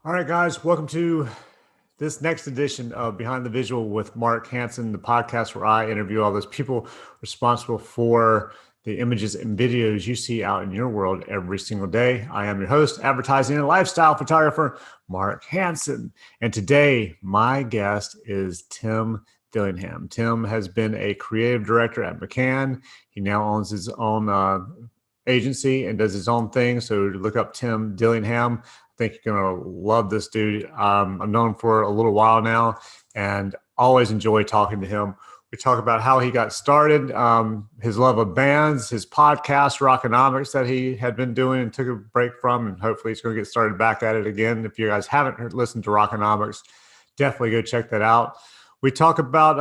All right, guys, welcome to this next edition of Behind the Visual with Mark Hansen, the podcast where I interview all those people responsible for the images and videos you see out in your world every single day. I am your host, advertising and lifestyle photographer, Mark Hansen. And today, my guest is Tim Dillingham. Tim has been a creative director at McCann. He now owns his own agency and does his own thing. So look up Tim Dillingham. I think you're going to love this dude. I've known him for a little while now and always enjoy talking to him. We talk about how he got started, his love of bands, his podcast, Rockonomics, that he had been doing and took a break from, and hopefully he's going to get started back at it again. If you guys haven't listened to Rockonomics, definitely go check that out. We talk about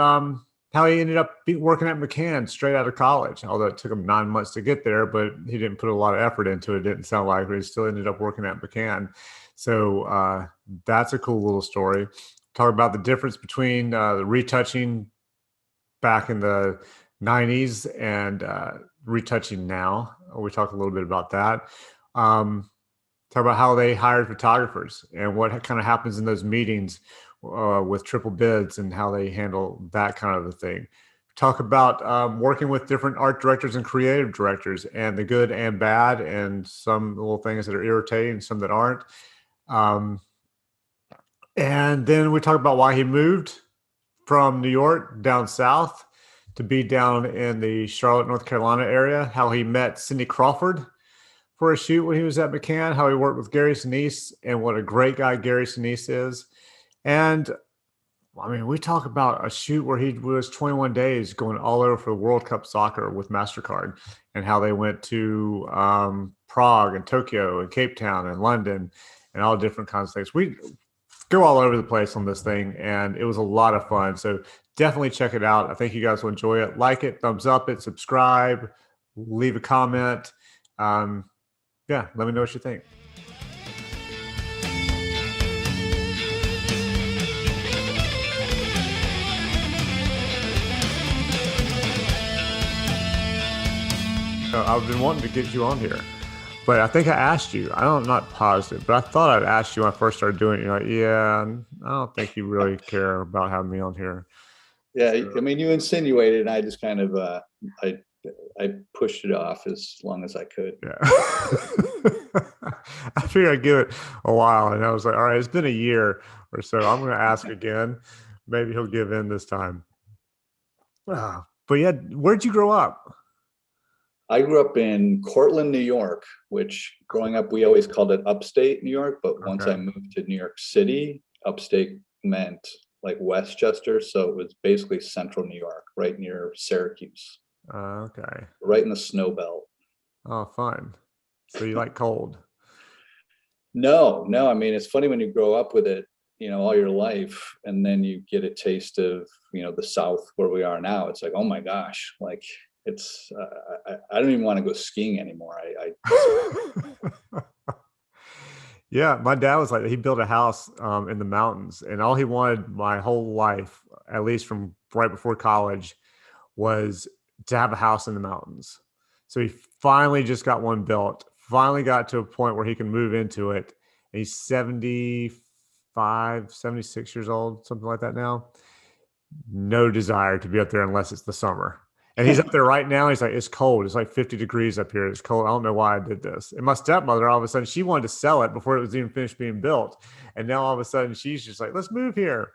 how he ended up working at McCann straight out of college, although it took him 9 months to get there, but he didn't put a lot of effort into it. It didn't sound like, but he still ended up working at McCann. So that's a cool little story. Talk about the difference between the retouching back in the 90s and retouching now. We talk a little bit about that. Talk about how they hired photographers and what kind of happens in those meetings with triple bids and how they handle that kind of a thing. Talk about working with different art directors and creative directors and the good and bad and some little things that are irritating, some that aren't. And then we talk about why he moved from New York down south to be down in the Charlotte, North Carolina area, how he met Cindy Crawford for a shoot when he was at McCann, how he worked with Gary Sinise and what a great guy Gary Sinise is. And I mean, we talk about a shoot where he was 21 days going all over for the World Cup soccer with MasterCard and how they went to Prague and Tokyo and Cape Town and London and all different kinds of things. We go all over the place on this thing, and it was a lot of fun. So definitely check it out. I think you guys will enjoy it. Like it, thumbs up it, subscribe, leave a comment. Yeah, let me know what you think. I've been wanting to get you on here, but I think I asked you. I'm not positive, but I thought I'd asked you when I first started doing it. You're like, yeah, I don't think you really care about having me on here. Yeah, so, I mean, you insinuated, and I just kind of I pushed it off as long as I could. Yeah. I figured I'd give it a while, and I was like, all right, it's been a year or so. I'm going to ask again. Maybe he'll give in this time. But yeah, where'd you grow up? I grew up in Cortland, New York, which growing up, we always called it upstate New York. But once I moved to New York City, upstate meant like Westchester. So it was basically central New York, right near Syracuse. Okay. Right in the snow belt. Oh, fun. So you like cold? No. I mean, it's funny when you grow up with it, all your life, and then you get a taste of, the South where we are now. It's like, oh my gosh, like it's, I don't even want to go skiing anymore. Yeah, my dad was like, he built a house in the mountains, and all he wanted my whole life, at least from right before college, was to have a house in the mountains. So he finally just got one built, finally got to a point where he can move into it. And he's 75, 76 years old, something like that now. No desire to be up there unless it's the summer. And he's up there right now. He's like, it's cold. It's like 50 degrees up here. It's cold. I don't know why I did this. And my stepmother, all of a sudden, she wanted to sell it before it was even finished being built. And now all of a sudden, she's just like, let's move here.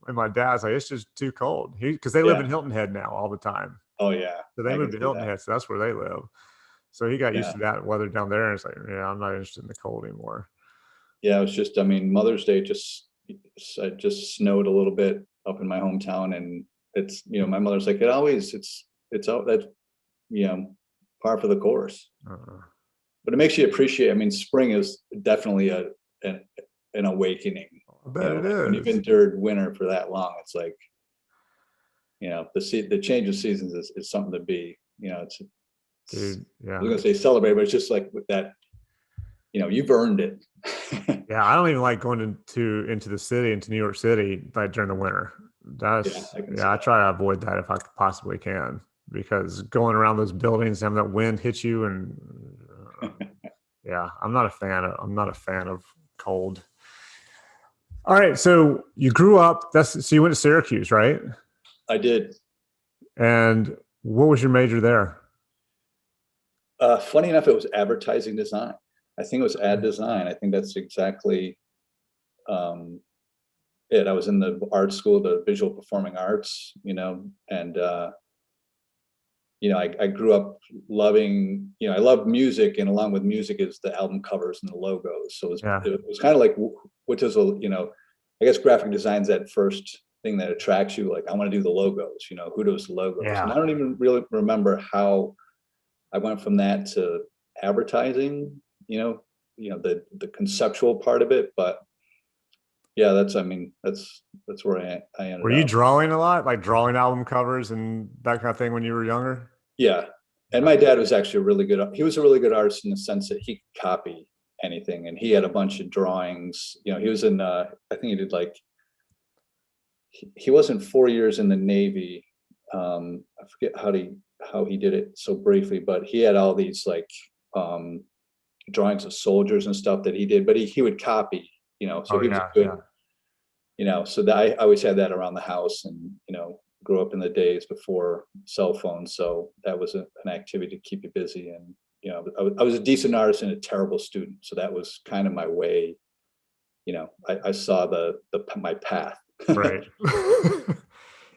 And my dad's like, it's just too cold. Because they live in Hilton Head now all the time. Oh, yeah. So they moved to Hilton Head. So that's where they live. So he got used to that weather down there. And it's like, yeah, I'm not interested in the cold anymore. Yeah, it was just, I mean, Mother's Day just snowed a little bit up in my hometown. And it's, my mother's like, it's out, that's, par for the course. But it makes you appreciate, I mean, spring is definitely an awakening. I bet it is. When you've endured winter for that long, it's like, the change of seasons is something to be, it's dude, yeah. I was gonna say celebrate, but it's just like with that, you've earned it. Yeah, I don't even like going into the city, into New York City, like during the winter. I try to avoid that if I possibly can, because going around those buildings, having that wind hit you, and yeah, I'm not a fan of cold. All right. So you grew up, so you went to Syracuse, right? I did. And what was your major there? Funny enough, it was advertising design. I think it was ad design. I think that's exactly um, it. I was in the art school, the visual performing arts, and I grew up loving, I love music, and along with music is the album covers and the logos. So Yeah. it was kind of like, which is I guess graphic design's that first thing that attracts you. Like, I want to do the logos. Who does the logos? Yeah. And I don't even really remember how I went from that to advertising. The conceptual part of it, but yeah, that's where I ended Were you up. drawing a lot, like drawing album covers and that kind of thing when you were younger? Yeah. And my dad was actually he was a really good artist in the sense that he could copy anything. And he had a bunch of drawings. He was in, I think he did he wasn't 4 years in the Navy. I forget how he did it so briefly, but he had all these drawings of soldiers and stuff that he did, but he would copy, so he was good, so that I always had that around the house, and, grew up in the days before cell phones. So that was an activity to keep you busy. And, I was a decent artist and a terrible student. So that was kind of my way. I saw my path. Right.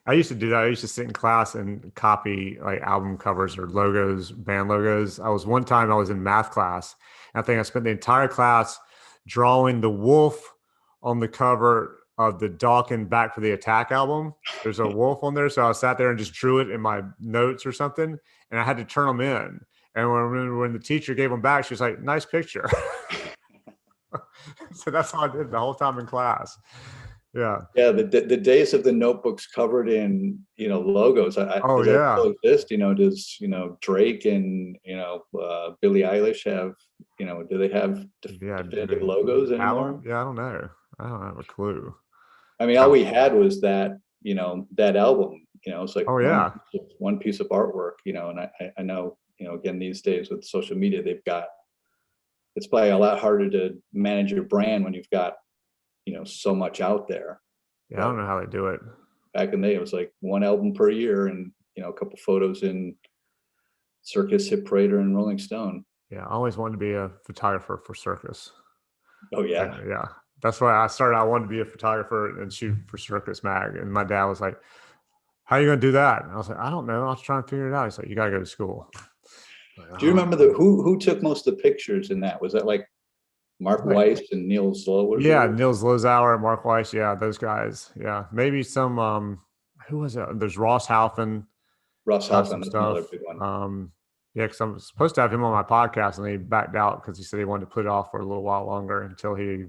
I used to do that. I used to sit in class and copy like album covers or logos, band logos. One time I was in math class, and I think I spent the entire class drawing the wolf on the cover of the Dawkins Back for the Attack album. There's a wolf on there. So I sat there and just drew it in my notes or something, and I had to turn them in. And when the teacher gave them back, she was like, "Nice picture." So that's all I did the whole time in class. Yeah. Yeah. The days of the notebooks covered in, logos. Does that still exist? Does, Drake and, Billie Eilish have, do they have definitive logos anymore? Yeah. I don't know. I don't have a clue. I mean, all we had was that, that album, it's like one piece of artwork, and I know, again, these days with social media, it's probably a lot harder to manage your brand when you've got, so much out there. Yeah, I don't know how they do it. Back in the day, it was like one album per year, and, a couple photos in Circus, Hit Parader, and Rolling Stone. Yeah, I always wanted to be a photographer for Circus. Oh, yeah. Yeah. That's why I started. I wanted to be a photographer and shoot for Circus Mag. And my dad was like, "How are you going to do that?" And I was like, "I don't know. I was trying to figure it out." He's like, "You got to go to school." Do you remember who took most of the pictures in that? Was that like Mark Weiss and Neil Zlower? Yeah, Neil Zlozauer, Mark Weiss. Yeah, those guys. Yeah, maybe some. Who was it? There's Ross Halfin. Ross Halfin, that's another big one. Yeah, because I'm supposed to have him on my podcast, and he backed out because he said he wanted to put it off for a little while longer until he,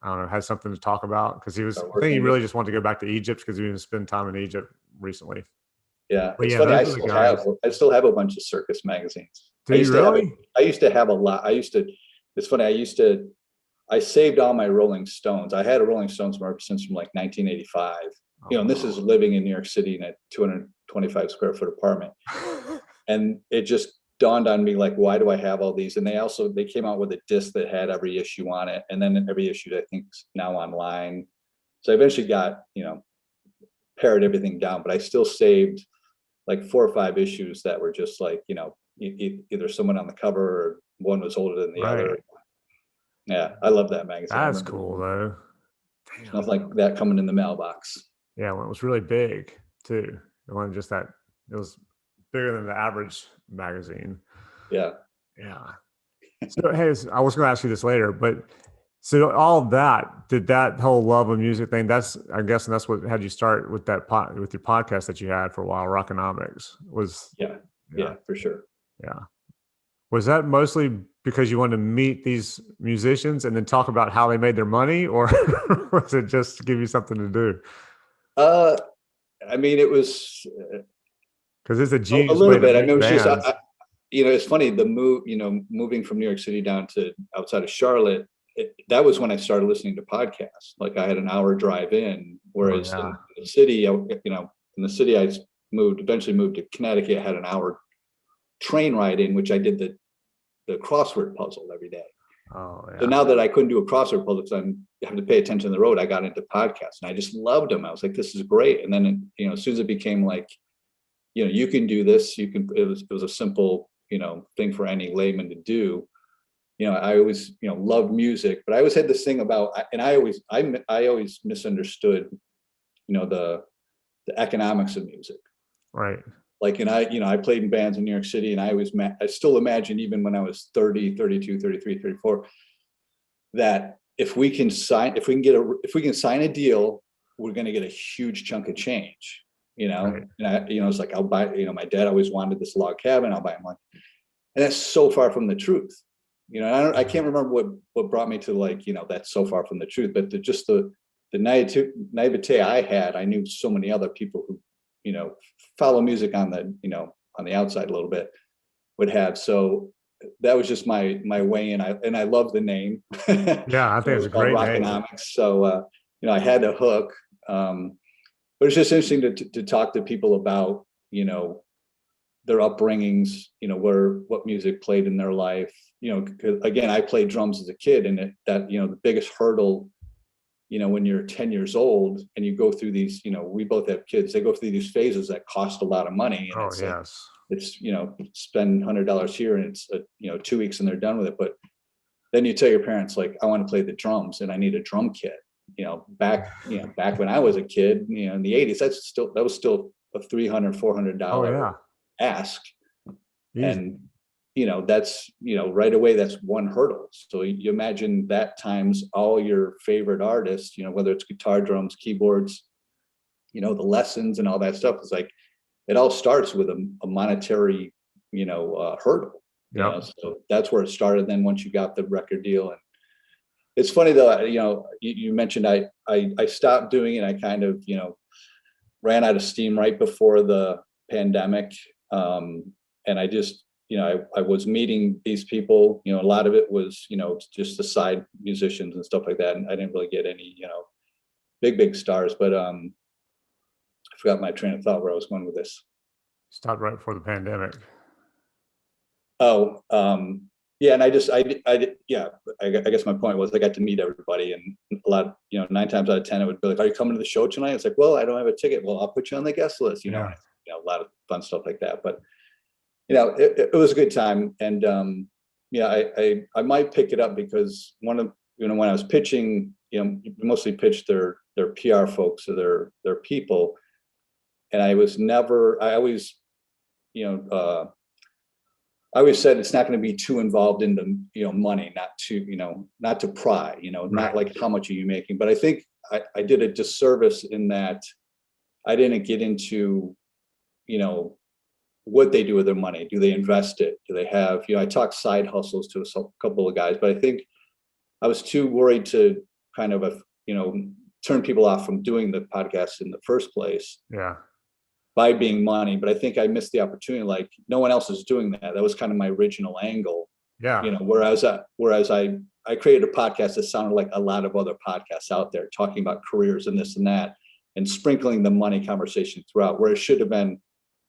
I don't know, had something to talk about. Because I think he really just wanted to go back to Egypt because he was spending time in Egypt recently. Yeah, it's funny. I still have a bunch of circus magazines. Do you really? I used to have a lot. It's funny. I saved all my Rolling Stones. I had a Rolling Stones since from like 1985. And this is living in New York City in a 225 square foot apartment. And it just dawned on me, like, why do I have all these? And they came out with a disc that had every issue on it. And then every issue, I think, is now online. So I eventually got, pared everything down, but I still saved like 4 or 5 issues that were just like, either someone on the cover or one was older than the other. Yeah, I love that magazine. That's cool though. Nothing like that coming in the mailbox. Yeah, when it was really big too. It wasn't just that, it was bigger than the average magazine. Yeah. Yeah. So hey, I was going to ask you this later, but so all of that, did that whole love of music thing, I'm guessing that's what had you start with with your podcast that you had for a while, Rockonomics was. Yeah, for sure. Yeah. Was that mostly because you wanted to meet these musicians and then talk about how they made their money, or was it just to give you something to do? I mean, it was because it's a genius. A little bit. I mean, it was just, it's funny, the move, moving from New York City down to outside of Charlotte, that was when I started listening to podcasts. Like, I had an hour drive in, whereas in the city, I eventually moved to Connecticut, had an hour train ride in, which I did the crossword puzzle every day. Oh, yeah. So now that I couldn't do a crossword puzzle because I'm have to pay attention to the road, I got into podcasts and I just loved them. I was like, this is great. And then, you know, as soon as it became like, you know, you can do this, it was a simple, you know, thing for any layman to do. You know, I always, you know, loved music, but I always had this thing about, and I always misunderstood, you know, the economics of music. Right. Like, and I played in bands in New York City, and I still imagine, even when I was 30, 32, 33, 34, that if we can sign a deal, we're going to get a huge chunk of change, you know? Right. And it's like, I'll buy, you know, my dad always wanted this log cabin. I'll buy him one. And that's so far from the truth. You know, I can't remember what brought me to, like, you know, that's so far from the truth, but the naivete I had, I knew so many other people who, you know, follow music on the, you know, on the outside a little bit would have. So that was just my way in. I love the name. Yeah, I think it's a great name. Rockonomics. So, you know, I had a hook. But it's just interesting to talk to people about, you know, their upbringings, you know, what music played in their life, you know, because again, I played drums as a kid, and that, you know, the biggest hurdle, you know, when you're 10 years old and you go through these, you know, we both have kids, they go through these phases that cost a lot of money. And it's yes. It's, you know, spend $100 here and it's, you know, 2 weeks and they're done with it. But then you tell your parents, like, I want to play the drums and I need a drum kit, you know, back when I was a kid, you know, in the 80s, that was still a $300, $400 ask. Easy. And, you know, that's, you know, right away, that's one hurdle. So you imagine that times all your favorite artists, you know, whether it's guitar, drums, keyboards, you know, the lessons and all that stuff is like, it all starts with a monetary, you know, hurdle. Yep. You know? So that's where it started. Then once you got the record deal, and it's funny though, you know, you mentioned I stopped doing it. I kind of, you know, ran out of steam right before the pandemic. And I just, you know, I was meeting these people, you know, a lot of it was, you know, just the side musicians and stuff like that. And I didn't really get any, you know, big stars, but I forgot my train of thought where I was going with this. Stopped right before the pandemic. Oh, yeah. And I guess my point was I got to meet everybody, and a lot, you know, 9 times out of 10, it would be like, are you coming to the show tonight? It's like, well, I don't have a ticket. Well, I'll put you on the guest list, you know, you know, a lot of fun stuff like that. But, you know, it was a good time. And, yeah, I might pick it up because you know, when I was pitching, you know, mostly pitched their PR folks or their people. And I always, you know, I always said it's not going to be too involved in the, you know, money, not to pry, you know, not like how much are you making. But I think I did a disservice in that I didn't get into, you know, what they do with their money. Do they invest it? Do they have, you know, I talked side hustles to a couple of guys, but I think I was too worried to kind of, you know, turn people off from doing the podcast in the first place. Yeah. By being money. But I think I missed the opportunity. Like, no one else is doing that. That was kind of my original angle. Yeah. You know, whereas I created a podcast that sounded like a lot of other podcasts out there talking about careers and this and that, and sprinkling the money conversation throughout, where it should have been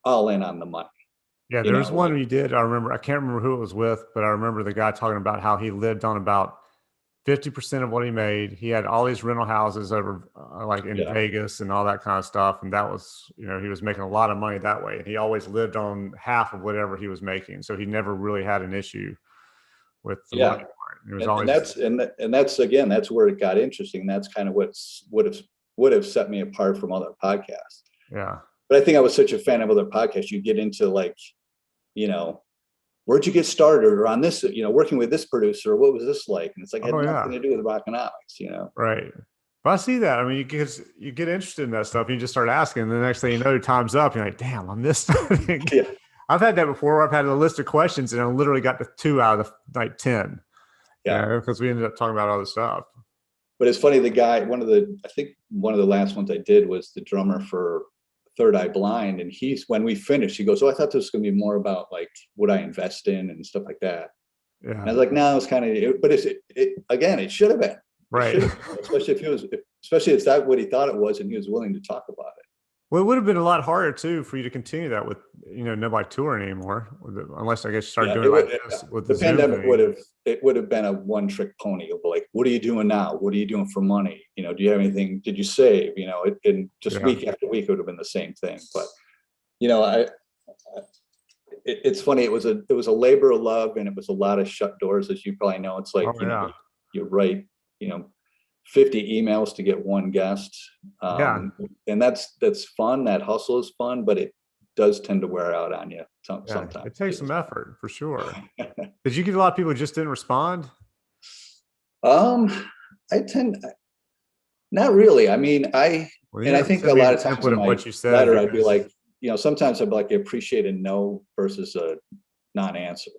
all in on the money. Yeah, there was one you did. I can't remember who it was with, but I remember the guy talking about how he lived on about 50% of what he made. He had all these rental houses over like in Vegas and all that kind of stuff. And that was, you know, he was making a lot of money that way. And he always lived on half of whatever he was making. So he never really had an issue with the money part. It was always, and that's again, that's where it got interesting. That's kind of would have set me apart from other podcasts. Yeah. But I think I was such a fan of other podcasts. You get into, like, you know, where'd you get started, or on this, you know, working with this producer, what was this like? And it's like, it had nothing to do with rockonomics, you know? Right. But I see that. I mean, you get interested in that stuff. You just start asking, and the next thing you know, your time's up. You're like, damn, I missed something. Yeah. I've had that before. Where I've had a list of questions and I literally got to 2 out of like 10. Yeah. Because we ended up talking about other stuff. But it's funny, the guy, I think one of the last ones I did was the drummer for Third Eye Blind, and when we finished, he goes, "Oh, I thought this was going to be more about like what I invest in and stuff like that." Yeah. And I was like, "No, it's kind of," but again, it should have been, right? Especially if it's that what he thought it was, and he was willing to talk about it. Well, it would have been a lot harder too for you to continue that with, nobody touring anymore, unless I guess you started Yeah, doing it it like would, this with the the Zoom pandemic would thing. have, it would have been a one trick pony of like, what are you doing now? What are you doing for money? Do you have anything? Did you save? And just Yeah. week after week, it would have been the same thing. But, it's funny. It was a labor of love, and it was a lot of shut doors, as you probably know. It's Oh like, yeah. you write, you know, 50 emails to get one guest. Yeah. And that's fun. That hustle is fun, but it does tend to wear out on you Yeah. sometimes It takes too. some effort for sure. Did you get a lot of people who just didn't respond? Um, I tend not really. I mean, Well, and I you think sent a me lot the of times in template of my what you said letter, I'd be because like, sometimes I'd be like, I appreciate a no versus a non-answer.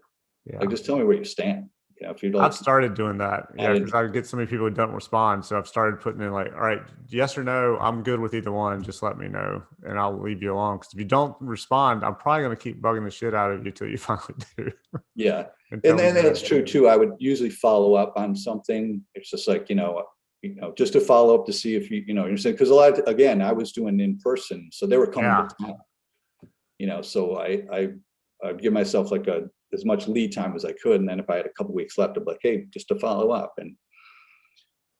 Like, yeah. just tell me where you stand. If you're I've like, started doing that. I Yeah, didn't, because I get so many people who don't respond. So I've started putting in like, all right, yes or no, I'm good with either one. Just let me know and I'll leave you alone. Because if you don't respond, I'm probably going to keep bugging the shit out of you till you finally do yeah. and And tell me then no. it's true too. I would usually follow up on something. It's just like, just to follow up to see if you're saying, because again, I was doing in person, so they were coming Yeah. to town, so I'd give myself like as much lead time as I could. And then if I had a couple weeks left, I'd be like, hey, just to follow up.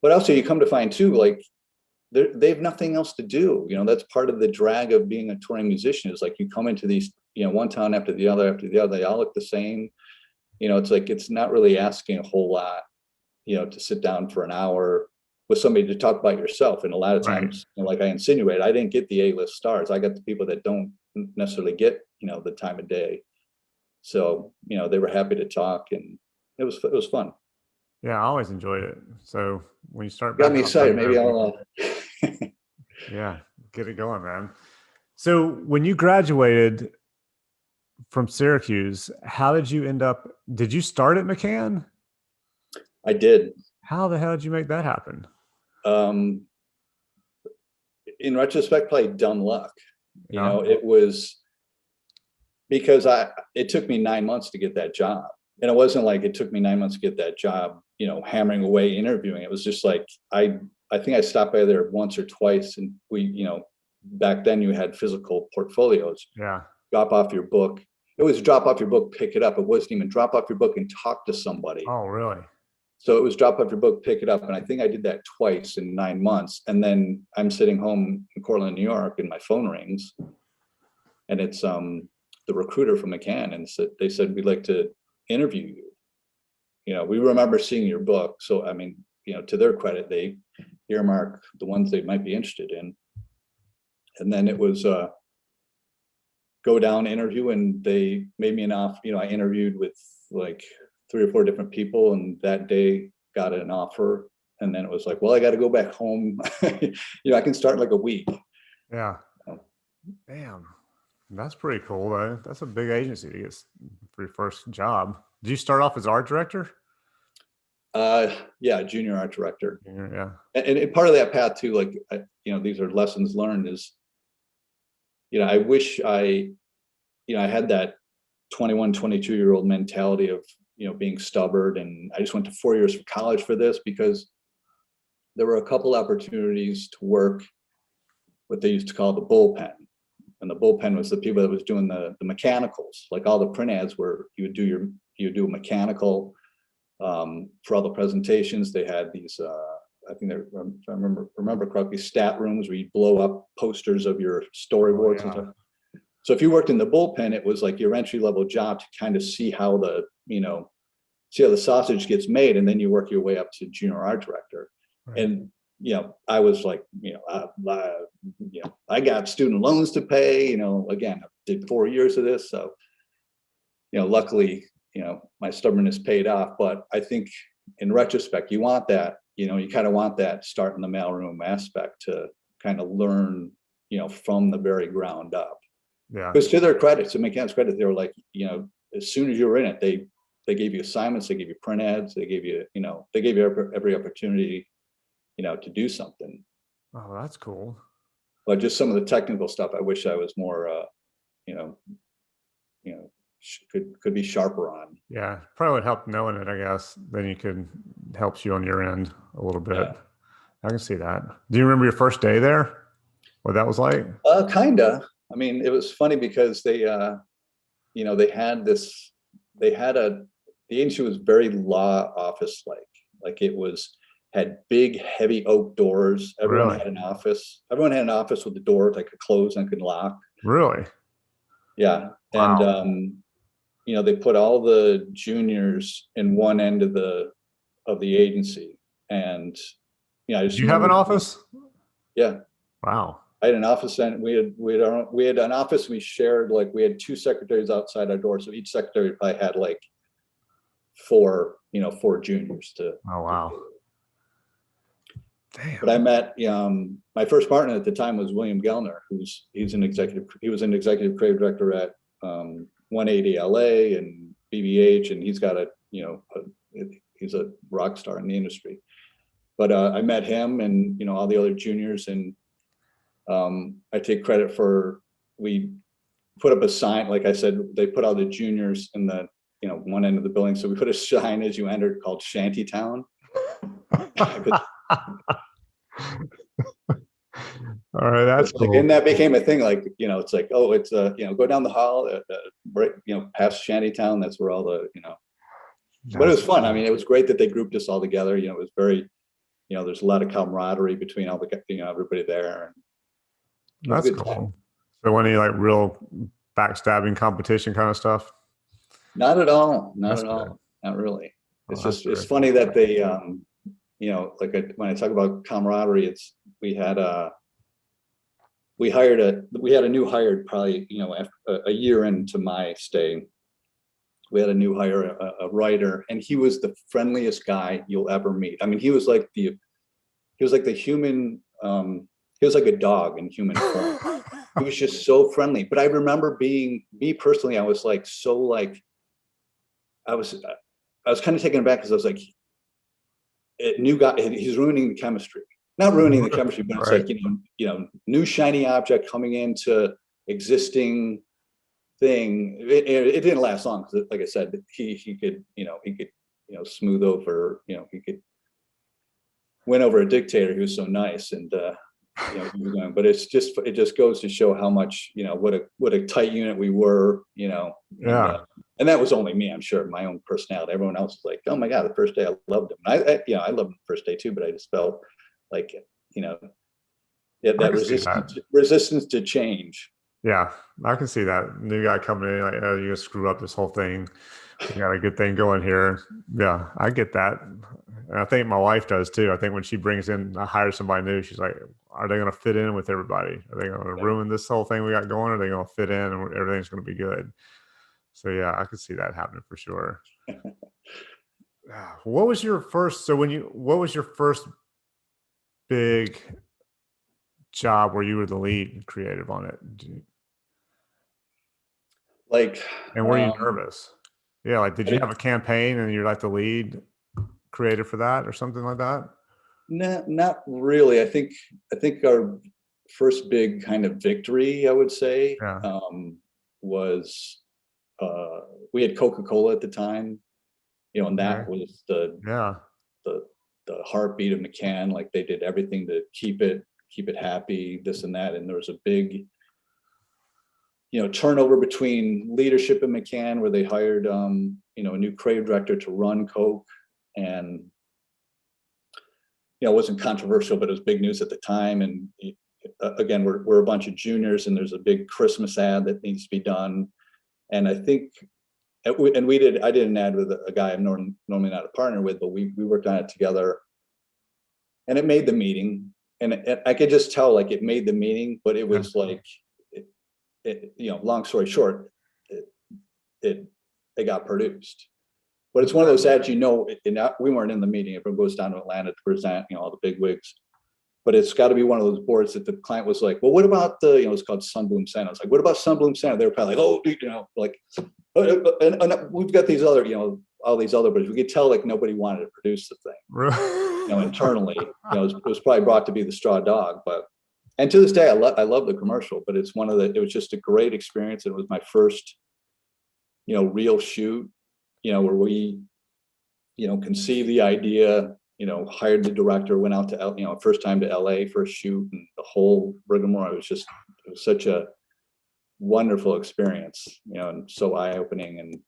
But also you come to find too, like they have nothing else to do. That's part of the drag of being a touring musician, is like you come into these, one town after the other, they all look the same. It's like, it's not really asking a whole lot, to sit down for an hour with somebody to talk about yourself. And a lot of Right. times, like I insinuate, I didn't get the A-list stars. I got the people that don't necessarily get, the time of day. So, they were happy to talk, and it was fun. Yeah. I always enjoyed it. So when you start Got back me out there, excited. Maybe I'll, yeah, get it going, man. So when you graduated from Syracuse, how did you end up? Did you start at McCann? I did. How the hell did you make that happen? Um, in retrospect, probably dumb luck. Yeah. It was because it took me 9 months to get that job. And it wasn't like it took me 9 months to get that job, hammering away interviewing. It was just like, I think I stopped by there once or twice, and back then you had physical portfolios. Yeah. Drop off your book. It was drop off your book, pick it up. It wasn't even drop off your book and talk to somebody. Oh, really? So it was drop off your book, pick it up. And I think I did that twice in 9 months. And then I'm sitting home in Cortland, New York, and my phone rings, and it's the recruiter from McCann, and they said, we'd like to interview you. We remember seeing your book. So, I mean, to their credit, they earmark the ones they might be interested in. And then it was go down interview, and they made me an offer. I interviewed with like 3 or 4 different people, and that day got an offer. And then it was like, well, I got to go back home. I can start in like a week. Yeah. Damn. That's pretty cool though. That's a big agency to get for your first job. Did you start off as art director? Yeah, junior art director. Yeah. And part of that path too, like, these are lessons learned, is, I wish I had that 21, 22-year-old mentality of, being stubborn. And I just went to 4 years for college for this, because there were a couple opportunities to work what they used to call the bullpen. And the bullpen was the people that was doing the mechanicals, like all the print ads where you would do a mechanical for all the presentations. They had these, I think if I remember correctly, stat rooms where you blow up posters of your storyboards and stuff. So if you worked in the bullpen, it was like your entry level job to kind of see how the sausage gets made, and then you work your way up to junior art director. Right. And I was like, I got student loans to pay. Again, I did 4 years of this, so luckily, my stubbornness paid off. But I think in retrospect, you want that. You kind of want that start in the mailroom aspect to kind of learn, from the very ground up. Yeah. Because to their credit, to McCann's credit, they were like, as soon as you were in it, they gave you assignments, they gave you print ads, they gave you, every opportunity, to do something. Oh, that's cool. But just some of the technical stuff, I wish I was more, could be sharper on. Yeah. Probably would help knowing it, I guess. Then you could helps you on your end a little bit. Yeah. I can see that. Do you remember your first day there? what that was like? Kinda. I mean, it was funny because they, they had this, the agency was very law office-like. Like it had big, heavy oak doors. Everyone Really? had an office. Everyone had an office with the door that could close and could lock. Really? Yeah. Wow. And, they put all the juniors in one end of the agency. And, I just Do you have an remember, office? yeah. Wow. I had an office, and we had an office. We shared, like, we had 2 secretaries outside our door, so each secretary probably had like 4 juniors to. Oh, wow. Damn. But I met my first partner at the time was William Gellner, he was an executive creative director at 180 LA and BBH, and he's got he's a rock star in the industry. But I met him and all the other juniors, and I take credit for, we put up a sign, like I said, they put all the juniors in the one end of the building, so we put a sign as you entered called Shantytown. All right, that's cool. And that became a thing. Like it's like, oh, it's go down the hall, right, past Shantytown. That's where all the But it was fun. I mean, it was great that they grouped us all together. It was very, there's a lot of camaraderie between all the everybody there. That's cool. Time. So any like real backstabbing competition kind of stuff? Not at all. Not at all. Not really. It's just, it's funny that they, like when I talk about camaraderie, we had a new hire probably, after a year into my stay. We had a new hire, a writer, and he was the friendliest guy you'll ever meet. I mean, he was like the human, he was like a dog in human form. He was just so friendly. But I remember me personally, I was like, I was kind of taken aback because I was like, new guy, he's ruining the chemistry. Not ruining the chemistry, but it's right. Like, new shiny object coming into existing thing. It didn't last long because, like I said, he could smooth over, he could win over a dictator who was so nice, and but it just goes to show how much, what a tight unit we were, and that was only me, I'm sure, my own personality. Everyone else was like, oh my God, the first day I loved him. And I loved him the first day too, but I just felt like, that resistance to change. Yeah, I can see that. New guy coming in, like, oh, you're gonna screw up this whole thing. You got a good thing going here. Yeah, I get that. And I think my wife does too. I think when she hires somebody new, she's like, are they going to fit in with everybody? Are they going to ruin this whole thing we got going? Or are they going to fit in and everything's going to be good? So yeah, I could see that happening for sure. What was your first big job where you were the lead creative on it? And were you nervous? Yeah, like did you have a campaign and you're like the lead creative for that or something like that? No, not really. I think our first big kind of victory, I would say, was we had Coca-Cola at the time, and that was the heartbeat of McCann. Like they did everything to keep it happy, this and that. And there was a big, turnover between leadership in McCann, where they hired, a new creative director to run Coke. And, it wasn't controversial, but it was big news at the time. And again, we're a bunch of juniors, and there's a big Christmas ad that needs to be done. And I think, I did an ad with a guy I'm normally not a partner with, but we worked on it together, and it made the meeting. And I could just tell, like, it made the meeting, but it was like, long story short, it got produced. But it's one of those ads, we weren't in the meeting. Everyone goes down to Atlanta to present, all the big wigs. But it's got to be one of those boards that the client was like, well, what about it's called Sunbloom Center. It's like, what about Sunbloom Center? They were probably like, oh, and we've got these other, all these other, but we could tell like nobody wanted to produce the thing. Internally, it was probably brought to be the straw dog. And to this day, I love the commercial, but it was just a great experience. It was my first, real shoot, where we, conceived the idea, hired the director, went out to, first time to LA for a shoot, and the whole rigmarole. It was such a wonderful experience, and so eye-opening, and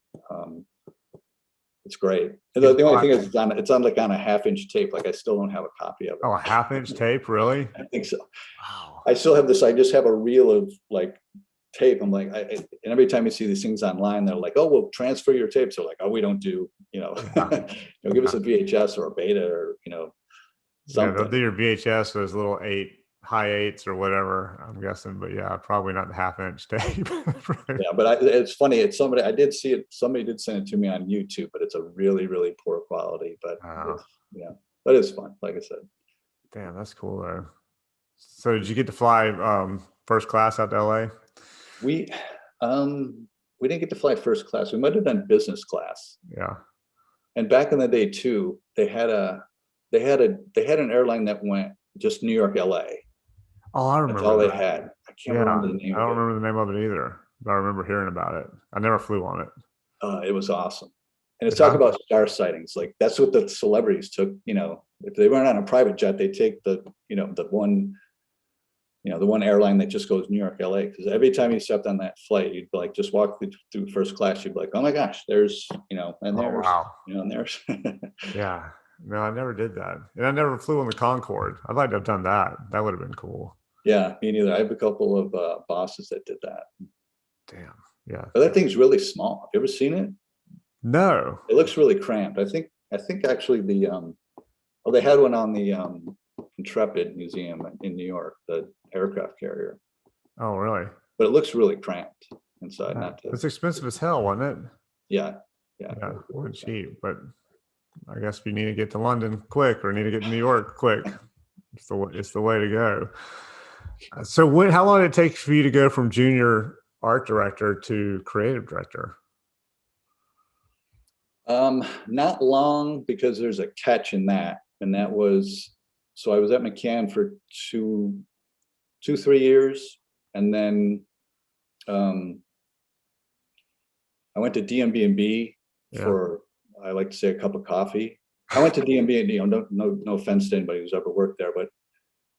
it's great. And the only thing is it's on like on a 1/2-inch tape. Like I still don't have a copy of it. Oh, a 1/2-inch tape, really? I think so. Wow. I still have this. I just have a reel of like tape. I'm like, and every time you see these things online, they're like, "Oh, we'll transfer your tapes." They're like, "Oh, we don't do, give us a VHS or a beta or something." Yeah, they'll do your VHS, those little high 8s or whatever, I'm guessing, but yeah, probably not the 1/2-inch tape. Right. Yeah, but it's funny. It's somebody, I did see it. Somebody did send it to me on YouTube, but it's a really, really poor quality. But but it's fun. Like I said. Damn, that's cool though. So did you get to fly first class out to LA? We didn't get to fly first class. We might have done business class. Yeah. And back in the day too, they had an airline that went just New York, LA. Oh, I remember. That's all they had. I can't remember the name. I don't remember the name of it either, but I remember hearing about it. I never flew on it. It was awesome. And it's talk about star sightings. Like that's what the celebrities took. If they weren't on a private jet, they take the one airline that just goes New York, LA. Because every time you stepped on that flight, you'd like just walk through first class. You'd be like, oh my gosh, there's and there's wow. And there's. Yeah. No, I never did that. And I never flew on the Concorde. I'd like to have done that. That would have been cool. Yeah, me neither. I have a couple of bosses that did that. Damn. Yeah. But that thing's really small. Have you ever seen it? No. It looks really cramped. I think actually they had one on the Intrepid Museum in New York, the aircraft carrier. Oh, really? But it looks really cramped inside. It's expensive as hell, wasn't it? Yeah. Yeah, it wasn't cheap, but I guess if you need to get to London quick or need to get to New York quick, it's the way to go. So how long did it take for you to go from junior art director to creative director? Not long, because there's a catch in that. And that was, so I was at McCann for 3 years. And then I went to DMB&B for, I like to say, a cup of coffee. I went to DMB&B, no offense to anybody who's ever worked there,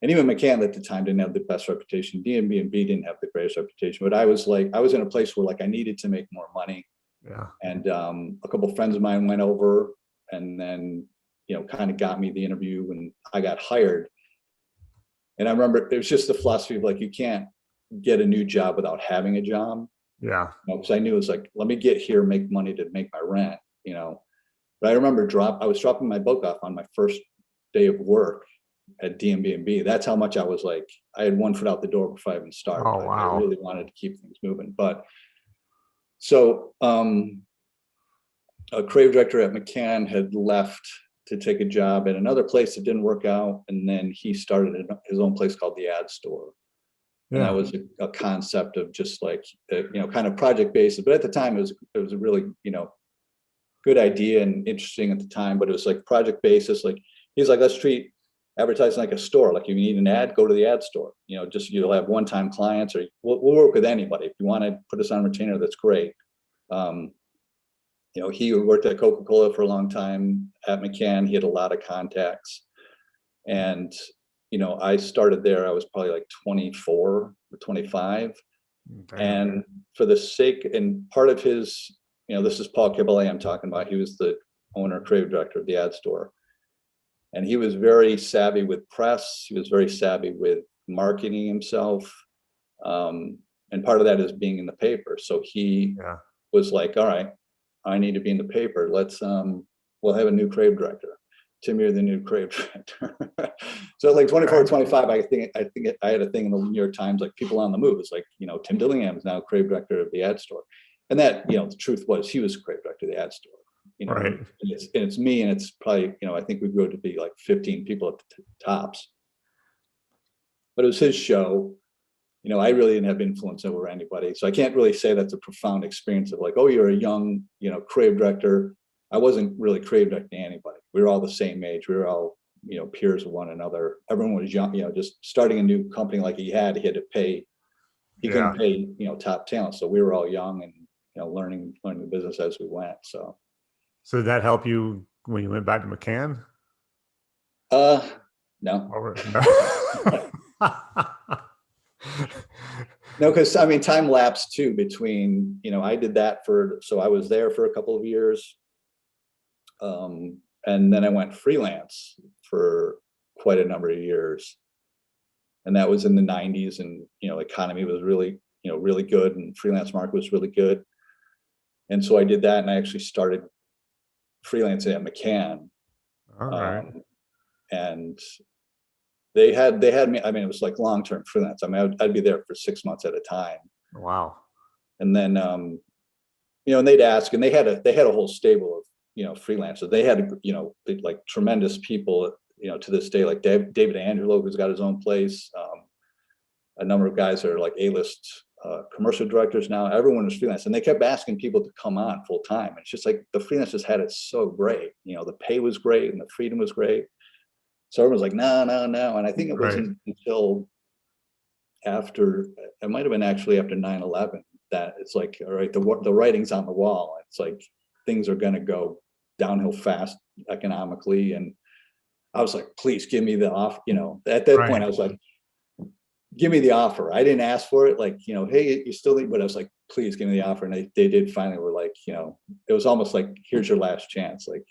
and even McCann at the time didn't have the best reputation. DMB&B didn't have the greatest reputation, but I was in a place where I needed to make more money. Yeah. And a couple of friends of mine went over and then, kind of got me the interview, and I got hired. And I remember it was just the philosophy of you can't get a new job without having a job. Yeah. Because I knew it was let me get here, make money to make my rent, But I remember I was dropping my book off on my first day of work at DMB&B. That's how much I was I had one foot out the door before I even started. Oh, wow. I really wanted to keep things moving. But so a creative director at McCann had left to take a job at another place that didn't work out. And then he started his own place called the Ad Store. And that was a concept of just kind of project basis. But at the time, it was a really, good idea and interesting at the time. But it was project basis. He's let's treat advertising like a store. If you need an ad, go to the ad store. You'll have one-time clients, or we'll work with anybody. If you want to put us on retainer, that's great. He worked at Coca-Cola for a long time. At McCann, he had a lot of contacts. And I started there, I was probably 24 or 25. Okay. And for the sake, and part of his, this is Paul Caballé I'm talking about. He was the owner, creative director of the Ad Store. And he was very savvy with press. He was very savvy with marketing himself. And part of that is being in the paper. So he was all right, I need to be in the paper. Let's, we'll have a new creative director. Tim, you're the new creative director. So 24 or 25, I think I had a thing in the New York Times, people on the move. It's Tim Dillingham is now creative director of the Ad Store. And that, the truth was he was creative director of the Ad Store. Right. And it's me, and it's probably, I think we grew to be 15 people at the tops. But it was his show. I really didn't have influence over anybody. So I can't really say that's a profound experience of oh, you're a young, creative director. I wasn't really creative directing anybody. We were all the same age. We were all, peers of one another. Everyone was young, just starting a new company he had to pay. He couldn't pay, top talent. So we were all young and, learning the business as we went. So did that help you when you went back to McCann? No. No. No, because I mean, time lapsed too between, I did that so I was there for a couple of years. And then I went freelance for quite a number of years. And that was in the 90s, and, the economy was really, really good, and freelance market was really good. And so I did that, and I actually started freelancing at McCann. All right. And they had me, I mean, it was like long-term freelance. I mean, I'd be there for 6 months at a time. Wow. And then, and they'd ask, and they had a whole stable of, freelancers. They had, like tremendous people, to this day, like David Angelo, who's got his own place. A number of guys that are like A-list commercial directors now. Everyone was freelance, and they kept asking people to come on full time. It's just like the freelancers had it so great. The pay was great and the freedom was great. So everyone's like, no. And I think it wasn't until it might have been actually after 9/11 that it's like, all right, the writing's on the wall. It's like things are going to go downhill fast economically. And I was like, please give me the offer. At that point, I was like, give me the offer. I didn't ask for it. Like, hey, you still need, but I was like, please give me the offer. And they did finally. Were like, it was almost like, here's your last chance. Like,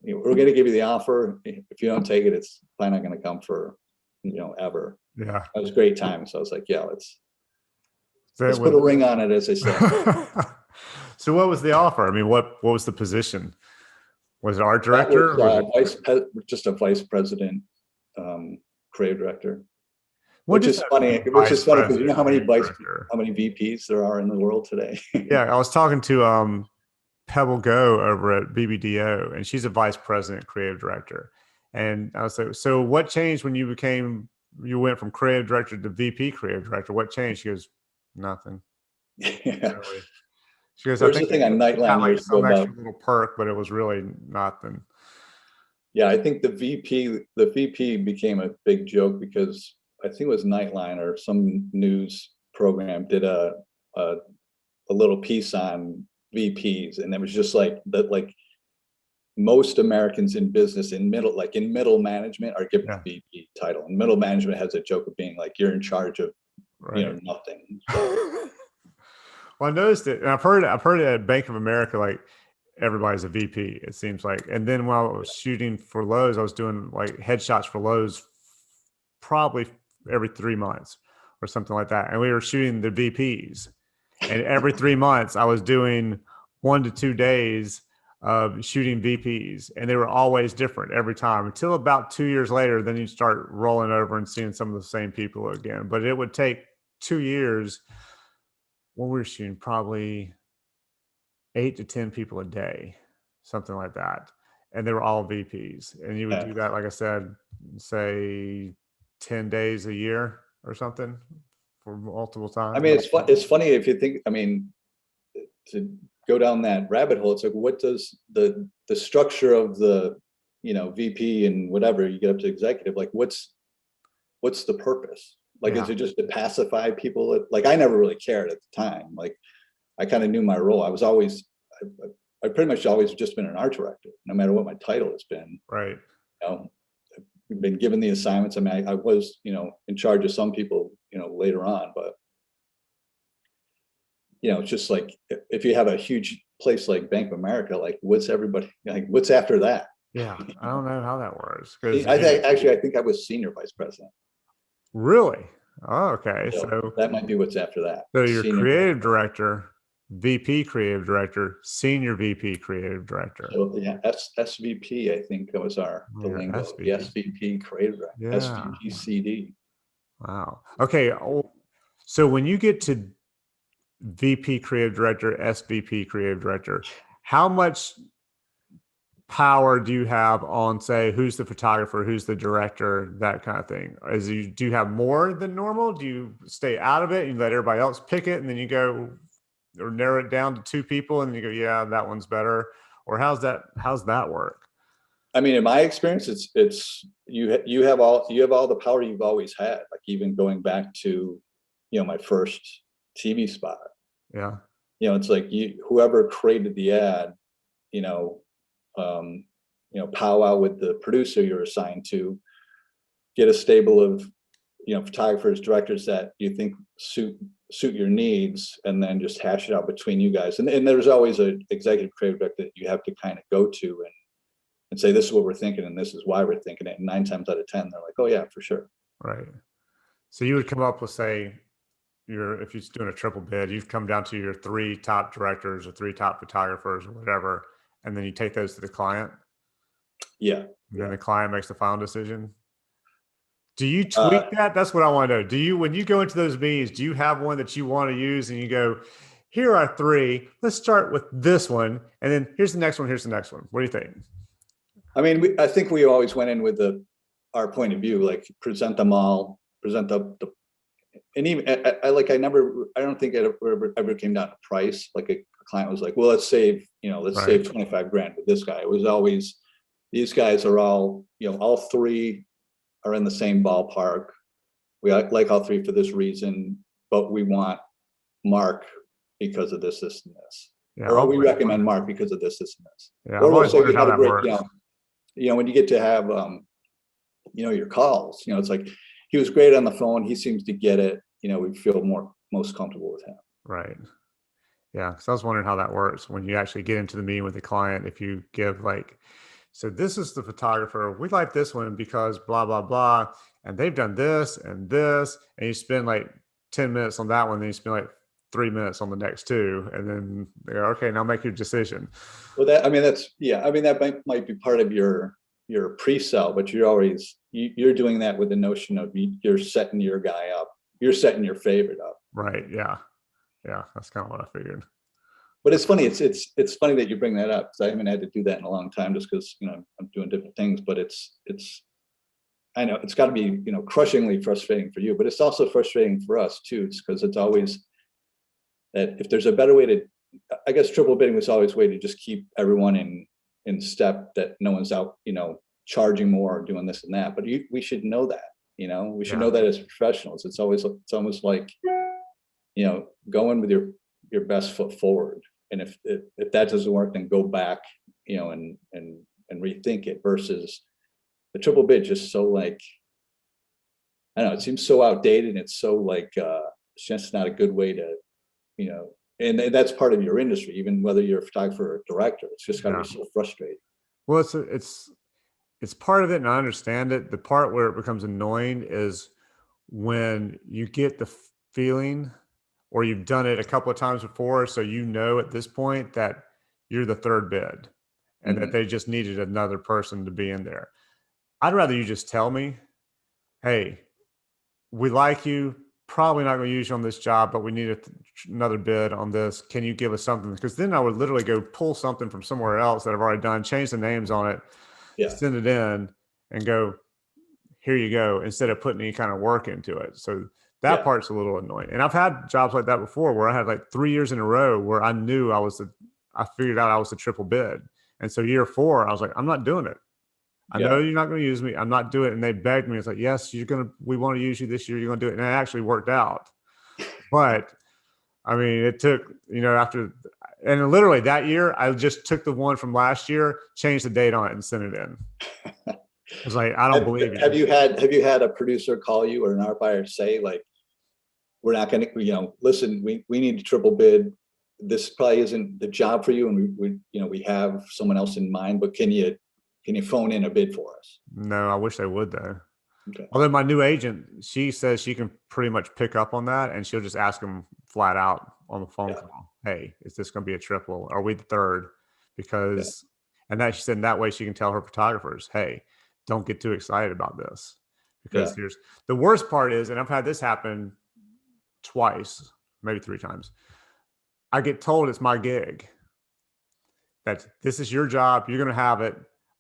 we're going to give you the offer. If you don't take it, it's probably not going to come for, ever. Yeah. It was a great time. So I was like, yeah, let's put a ring on it, as they say. So what was the offer? I mean, what was the position? Was it art director? Just a vice president, creative director. Which is funny because you know how many VPs there are in the world today. Yeah, I was talking to Pebble Go over at BBDO, and she's a vice president creative director. And I was like, so what changed when you went from creative director to VP creative director? What changed? She goes, nothing. Yeah. Really. She goes, there's a thing on Nightline like some extra little perk, but it was really nothing. Yeah, I think the VP became a big joke because I think it was Nightline or some news program did a little piece on VPs, and it was just like that, like most Americans in business in middle management are given the VP title, and middle management has a joke of being like, you're in charge of nothing. So. Well, I noticed it, and I've heard it at Bank of America, like everybody's a VP, it seems like. And then while I was shooting for Lowe's, I was doing like headshots for Lowe's probably every 3 months or something like that. And we were shooting the VPs. And every 3 months I was doing 1 to 2 days of shooting VPs. And they were always different every time until about 2 years later. Then you start rolling over and seeing some of the same people again. But it would take 2 years when we were shooting probably 8 to 10 people a day, something like that. And they were all VPs. And you would do that, like I said, say 10 days a year or something for multiple times. I mean, it's funny if you think, I mean, to go down that rabbit hole, it's like, what does the structure of the, VP and whatever you get up to executive, like what's the purpose? Like, is it just to pacify people? Like, I never really cared at the time. Like, I kind of knew my role. I was always, I pretty much always just been an art director, no matter what my title has been. Right. I've been given the assignments. I mean, I was, in charge of some people, later on, but, it's just like, if you have a huge place like Bank of America, like what's after that? Yeah. I don't know how that works. I think I was senior vice president. Really? Oh, okay. So that might be what's after that. So you're creative director, VP creative director, senior VP creative director. So yeah, SVP, I think that was the lingo. The SVP creative director, SVP CD. Wow. Okay. So when you get to VP creative director, SVP creative director, how much power do you have on, say, who's the photographer, who's the director, that kind of thing? Do you have more than normal? Do you stay out of it and let everybody else pick it, and then you go or narrow it down to 2 people and you go, yeah, that one's better? Or how's that work? I mean, in my experience, it's you have all the power you've always had. Like, even going back to, my first TV spot. Yeah. It's like whoever created the ad, powwow with the producer you're assigned to, get a stable of, photographers, directors that you think suit your needs, and then just hash it out between you guys. And there's always an executive creative director that you have to kind of go to and say, this is what we're thinking, and this is why we're thinking it. And 9 times out of 10, they're like, oh yeah, for sure. Right. So you would come up with, say, if you're doing a triple bid, you've come down to your 3 top directors or 3 top photographers or whatever, and then you take those to the client. Yeah. And then the client makes the final decision. Do you tweak that? That's what I want to know. Do you, when you go into those meetings, do you have one that you want to use and you go, here are 3, let's start with this one, and then here's the next one, here's the next one. What do you think? I mean, I think we always went in with our point of view, like present them all, present the and even I don't think it ever came down to price. Like a client was like, well, let's save, save 25 grand with this guy. It was always, these guys are all, all 3 are in the same ballpark. We like all 3 for this reason, but we want Mark because of this, and this. Yeah, or we recommend Mark because of this, and this. Yeah, or we'll say we had a great, when you get to have, your calls, it's like, he was great on the phone. He seems to get it. We feel most comfortable with him. Right. Yeah. Because I was wondering how that works when you actually get into the meeting with the client. If you give so this is the photographer. We like this one because blah, blah, blah. And they've done this and this. And you spend 10 minutes on that one. Then you spend 3 minutes on the next 2. And then they're okay, now make your decision. Well, that might be part of your pre-sell, but you're doing that with the notion of you're setting your guy up, you're setting your favorite up. Right. Yeah. Yeah. That's kind of what I figured. But it's funny. It's funny that you bring that up, because I haven't had to do that in a long time, just because I'm doing different things. But I know it's got to be crushingly frustrating for you, but it's also frustrating for us too, because it's always that if there's a better way to, I guess triple bidding was always a way to just keep everyone in step, that no one's out charging more or doing this and that. But we should know that. We should know that as professionals. It's almost like going with your best foot forward. And if that doesn't work, then go back, and rethink it, versus the triple bid just so I don't know, it seems so outdated. And it's so it's just not a good way to, and that's part of your industry, even whether you're a photographer or a director. It's just gotta be so frustrating. Well, it's part of it, and I understand it. The part where it becomes annoying is when you get the feeling, or you've done it a couple of times before, so at this point that you're the 3rd bid, and that they just needed another person to be in there. I'd rather you just tell me, hey, we like you, probably not going to use you on this job, but we need another bid on this. Can you give us something? Because then I would literally go pull something from somewhere else that I've already done, change the names on it, send it in, and go, here you go, instead of putting any kind of work into it. So that part's a little annoying. And I've had jobs like that before, where I had 3 years in a row where I knew I figured out I was the triple bid. And so year 4, I was like, I'm not doing it. I know you're not going to use me. I'm not doing it. And they begged me. It's like, yes, we want to use you this year. You're going to do it. And it actually worked out. But I mean, it took, and literally that year, I just took the one from last year, changed the date on it, and sent it in. I was like, I don't believe you. Have you had a producer call you or an art buyer say, we're not going to, listen, we need to triple bid. This probably isn't the job for you. And we have someone else in mind, but can you phone in a bid for us? No, I wish they would though. Okay. Although my new agent, she says she can pretty much pick up on that, and she'll just ask them flat out on the phone call, hey, is this going to be a triple? Are we the 3rd? Because, and that she said, that way she can tell her photographers, hey, don't get too excited about this, because here's the worst part is, and I've had this happen twice, maybe 3 times. I get told it's my gig, that this is your job. You're going to have it.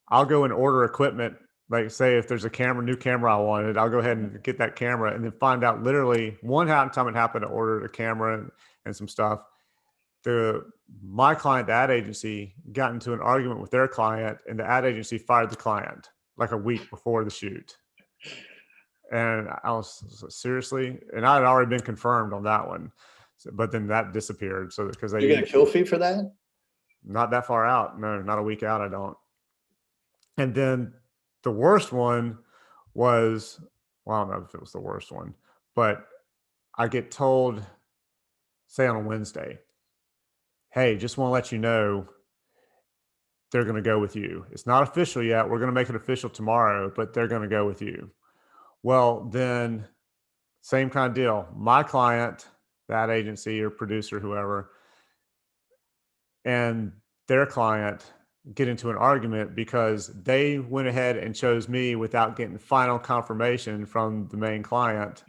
I'll go and order equipment. Like, say if there's a new camera I wanted, I'll go ahead and get that camera, and then find out literally one time it happened, to order a camera and some stuff. My client, the ad agency, got into an argument with their client, and the ad agency fired the client a week before the shoot. And I was seriously, and I had already been confirmed on that one. But then that disappeared. So because you get a kill fee for that? Not that far out. No, not a week out. I don't. And then the worst one was, well, I don't know if it was the worst one, but I get told, say on a Wednesday, hey, just want to let you know they're going to go with you. It's not official yet. We're going to make it official tomorrow, but they're going to go with you. Well, then same kind of deal. My client, that agency or producer, whoever, and their client get into an argument because they went ahead and chose me without getting final confirmation from the main client.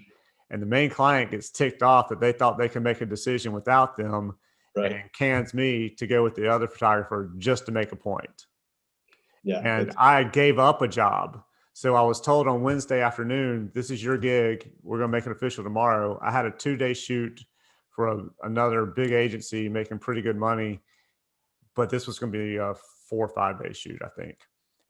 And the main client gets ticked off that they thought they could make a decision without them Right. and cans me to go with the other photographer just to make a point. Yeah. And I gave up a job. So I was told on Wednesday afternoon, this is your gig. We're going to make it official tomorrow. I had a 2-day shoot for another big agency making pretty good money, but this was going to be a 4 or 5 day shoot, I think.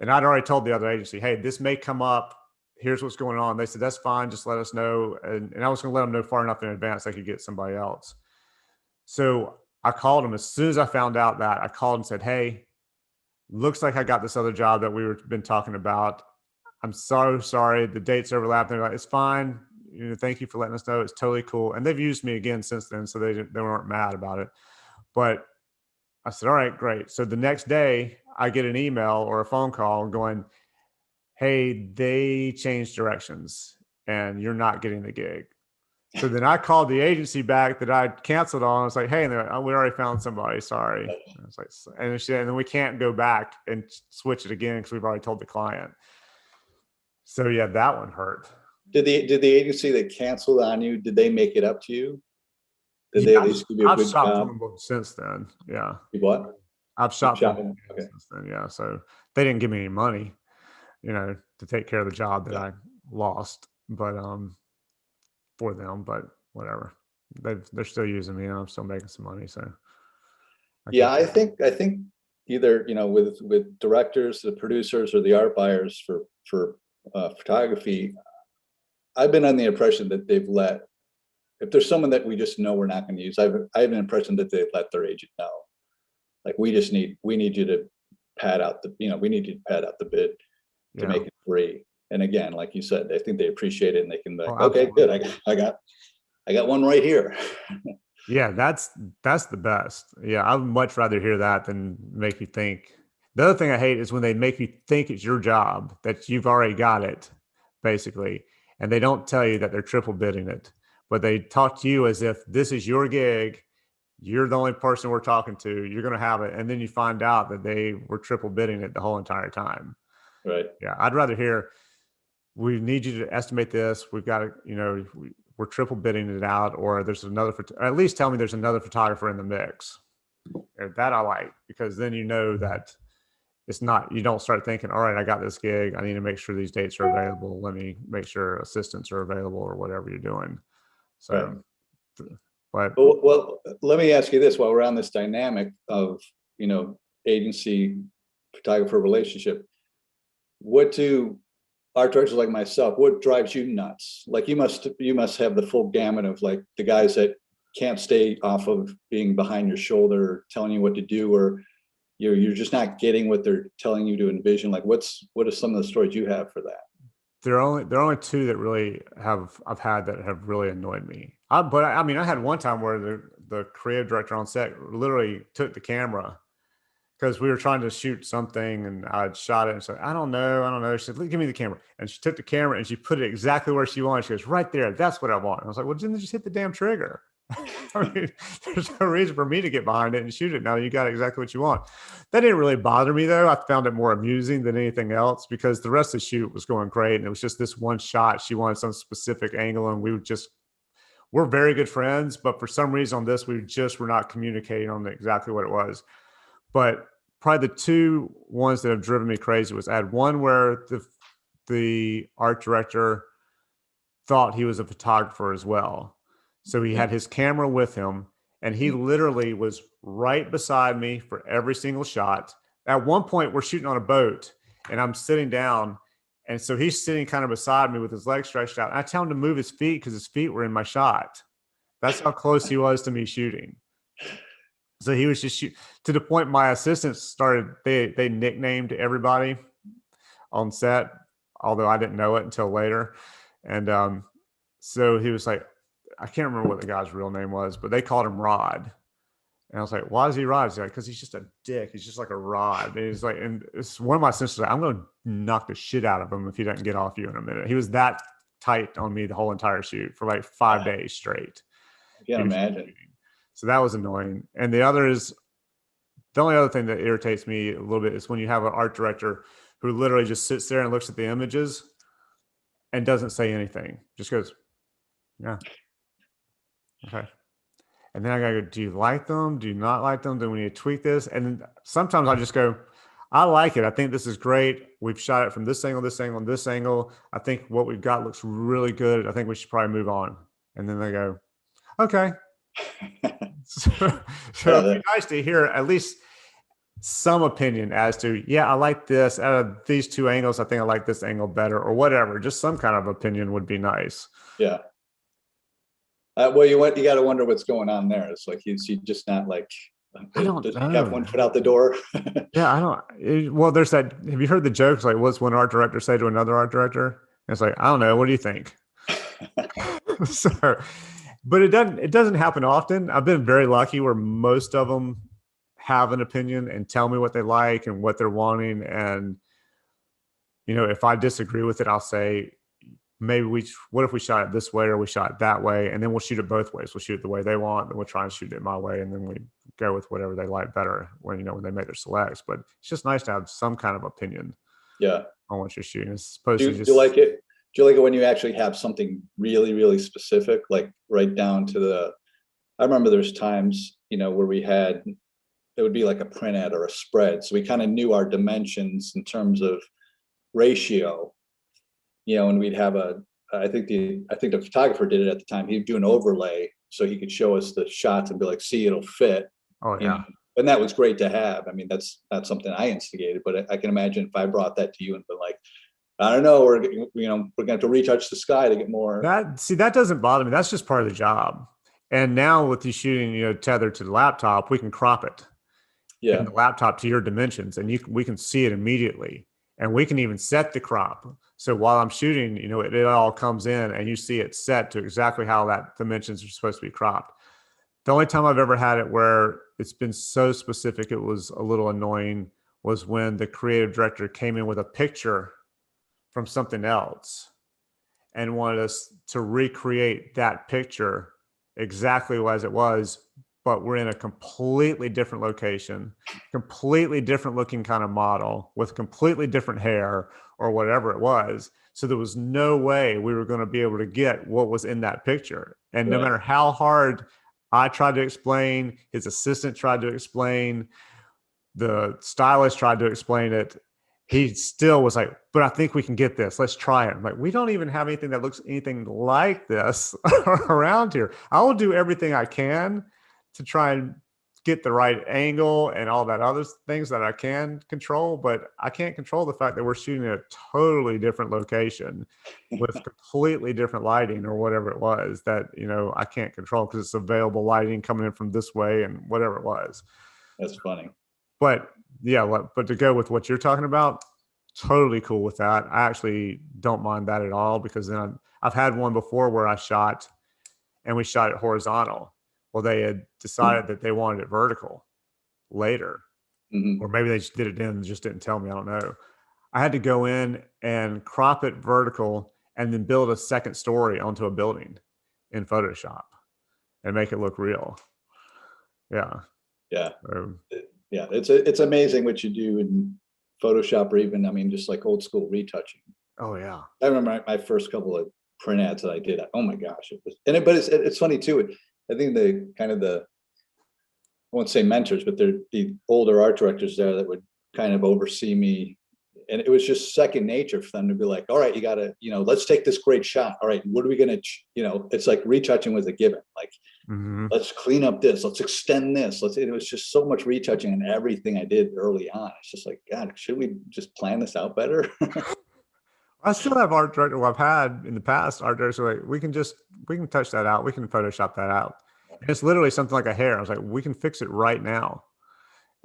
And I'd already told the other agency, hey, this may come up. Here's what's going on. They said, that's fine. Just let us know. And I was going to let them know far enough in advance I could get somebody else. So I called them as soon as I found out that. I called and said, hey, looks like I got this other job that we've been talking about. I'm so sorry. The dates overlap. They're like, it's fine. Thank you for letting us know. It's totally cool. And they've used me again since then, so they weren't mad about it. But I said, all right, great. So the next day I get an email or a phone call going, hey, they changed directions and you're not getting the gig. So then I called the agency back that I'd canceled on. I was like, hey, and like, oh, we already found somebody. Sorry. And I was like, and then we can't go back and switch it again because we've already told the client. So yeah, that one hurt. Did the agency that canceled on you, did they make it up to you? Did they at least give you a I've good shopped job? from them since then. Yeah. You what? I've shopped from them Okay. since then. Yeah. So they didn't give me any money, to take care of the job that I lost, but for them, but whatever. They're still using me and I'm still making some money. So I think either, with directors, the producers, or the art buyers for photography, I've been on the impression that if there's someone that we just know we're not going to use, I have an impression that they've let their agent know. Like, we need you to pad out we need you to pad out the bid to make it free. And again, like you said, I think they appreciate it and they can be like, okay, good. I got one right here. Yeah, that's the best. Yeah, I would much rather hear that than make you think. The other thing I hate is when they make you think it's your job, that you've already got it, basically, and they don't tell you that they're triple bidding it, but they talk to you as if this is your gig. You're the only person we're talking to. You're going to have it. And then you find out that they were triple bidding it the whole entire time. Right. Yeah, I'd rather hear, we need you to estimate this. We've got to, we're triple bidding it out, or there's another, or at least tell me there's another photographer in the mix. That I like, because then that it's not, you don't start thinking, all right, I got this gig. I need to make sure these dates are available. Let me make sure assistants are available or whatever you're doing. So, right. Well, let me ask you this while we're on this dynamic of, agency photographer relationship. What do art directors like myself, what drives you nuts? Like, you must have the full gamut of, like, the guys that can't stay off of being behind your shoulder, telling you what to do, or you're just not getting what they're telling you to envision. Like, what are some of the stories you have for that? There are only two that really I've had that have really annoyed me. But I mean, I had one time where the creative director on set literally took the camera because we were trying to shoot something and I'd shot it and said, I don't know. She said, give me the camera. And she took the camera and she put it exactly where she wanted. She goes, right there. That's what I want. And I was like, well, didn't you just hit the damn trigger? I mean, there's no reason for me to get behind it and shoot it. Now you got exactly what you want. That didn't really bother me, though. I found it more amusing than anything else because the rest of the shoot was going great. And it was just this one shot. She wanted some specific angle. And we're very good friends. But for some reason on this, we just were not communicating on exactly what it was. But probably the two ones that have driven me crazy was I had one where the art director thought he was a photographer as well. So he had his camera with him and he literally was right beside me for every single shot. At one point, we're shooting on a boat and I'm sitting down. And so he's sitting kind of beside me with his legs stretched out. And I tell him to move his feet because his feet were in my shot. That's how close he was to me shooting. So he was just to the point my assistants started, they nicknamed everybody on set, although I didn't know it until later. And so he was like, I can't remember what the guy's real name was, but they called him Rod. And I was like, why is he Rod? He's like, because he's just a dick. He's just like a rod. And he's like, and it's one of my sisters like, I'm going to knock the shit out of him if he doesn't get off you in a minute. He was that tight on me the whole entire shoot for like 5 days straight. I can't imagine. So that was annoying. And the only other thing that irritates me a little bit is when you have an art director who literally just sits there and looks at the images and doesn't say anything. Just goes, yeah. Okay. And then I gotta go, do you like them? Do you not like them? Do we need to tweak this? And sometimes I just go, I like it. I think this is great. We've shot it from this angle, this angle, and this angle. I think what we've got looks really good. I think we should probably move on. And then they go, okay. So it'd be nice to hear at least some opinion as to, yeah, I like this. Out of these two angles, I think I like this angle better or whatever. Just some kind of opinion would be nice. Yeah. Well, you got to wonder what's going on there. It's like he's just not like, I don't does know. he have one foot out the door? Yeah, I don't. Well, there's that. Have you heard the jokes? Like, what's one art director say to another art director? And it's like, I don't know. What do you think? So, but it doesn't happen often. I've been very lucky where most of them have an opinion and tell me what they like and what they're wanting. And if I disagree with it, I'll say, maybe what if we shot it this way or we shot it that way, and then we'll shoot it both ways. We'll shoot it the way they want, then we'll try and shoot it my way, and then we go with whatever they like better when they make their selects. But it's just nice to have some kind of opinion. Yeah. On what you're shooting. As opposed do you like it? Do you like it when you actually have something really, really specific, like right down to I remember there's times, where it would be like a print ad or a spread. So we kind of knew our dimensions in terms of ratio. And we'd have I think the photographer did it at the time. He'd do an overlay so he could show us the shots and be like, see, it'll fit. Oh yeah. And that was great to have. I mean, that's not something I instigated, but I can imagine if I brought that to you and been like, I don't know, we're going to have to retouch the sky to get more. That doesn't bother me. That's just part of the job. And now with you shooting, tethered to the laptop, we can crop it. Yeah. In the laptop to your dimensions, and we can see it immediately. And we can even set the crop. So while I'm shooting, it all comes in and you see it set to exactly how that dimensions are supposed to be cropped. The only time I've ever had it where it's been so specific it was a little annoying was when the creative director came in with a picture from something else and wanted us to recreate that picture exactly as it was, but we're in a completely different location, completely different looking kind of model with completely different hair or whatever it was. So there was no way we were going to be able to get what was in that picture. And no matter how hard I tried to explain, his assistant tried to explain, the stylist tried to explain it, he still was like, but I think we can get this. Let's try it. I'm like, we don't even have anything that looks anything like this around here. I will do everything I can to try and get the right angle and all that other things that I can control, but I can't control the fact that we're shooting at a totally different location with completely different lighting or whatever it was that, I can't control because it's available lighting coming in from this way and whatever it was. That's funny. But yeah, but to go with what you're talking about, totally cool with that. I actually don't mind that at all because then I've had one before where I shot and we shot it horizontal. Well, they had decided that they wanted it vertical later, or maybe they just did it then and just didn't tell me. I don't know. I had to go in and crop it vertical and then build a second story onto a building in Photoshop and make it look real. Yeah. Yeah. Yeah. It's amazing what you do in Photoshop or even, just like old school retouching. Oh yeah. I remember my first couple of print ads that I did. Oh my gosh. But it's funny too. I think I won't say mentors, but they're the older art directors there that would kind of oversee me. And it was just second nature for them to be like, all right, you got to, let's take this great shot. All right, what are we going to, it's like retouching was a given. Like, let's clean up this. Let's extend this. It was just so much retouching and everything I did early on. It's just like, God, should we just plan this out better? I still have art director. Well, I've had in the past art directors like, we can touch that out. We can Photoshop that out. And it's literally something like a hair. I was like, we can fix it right now.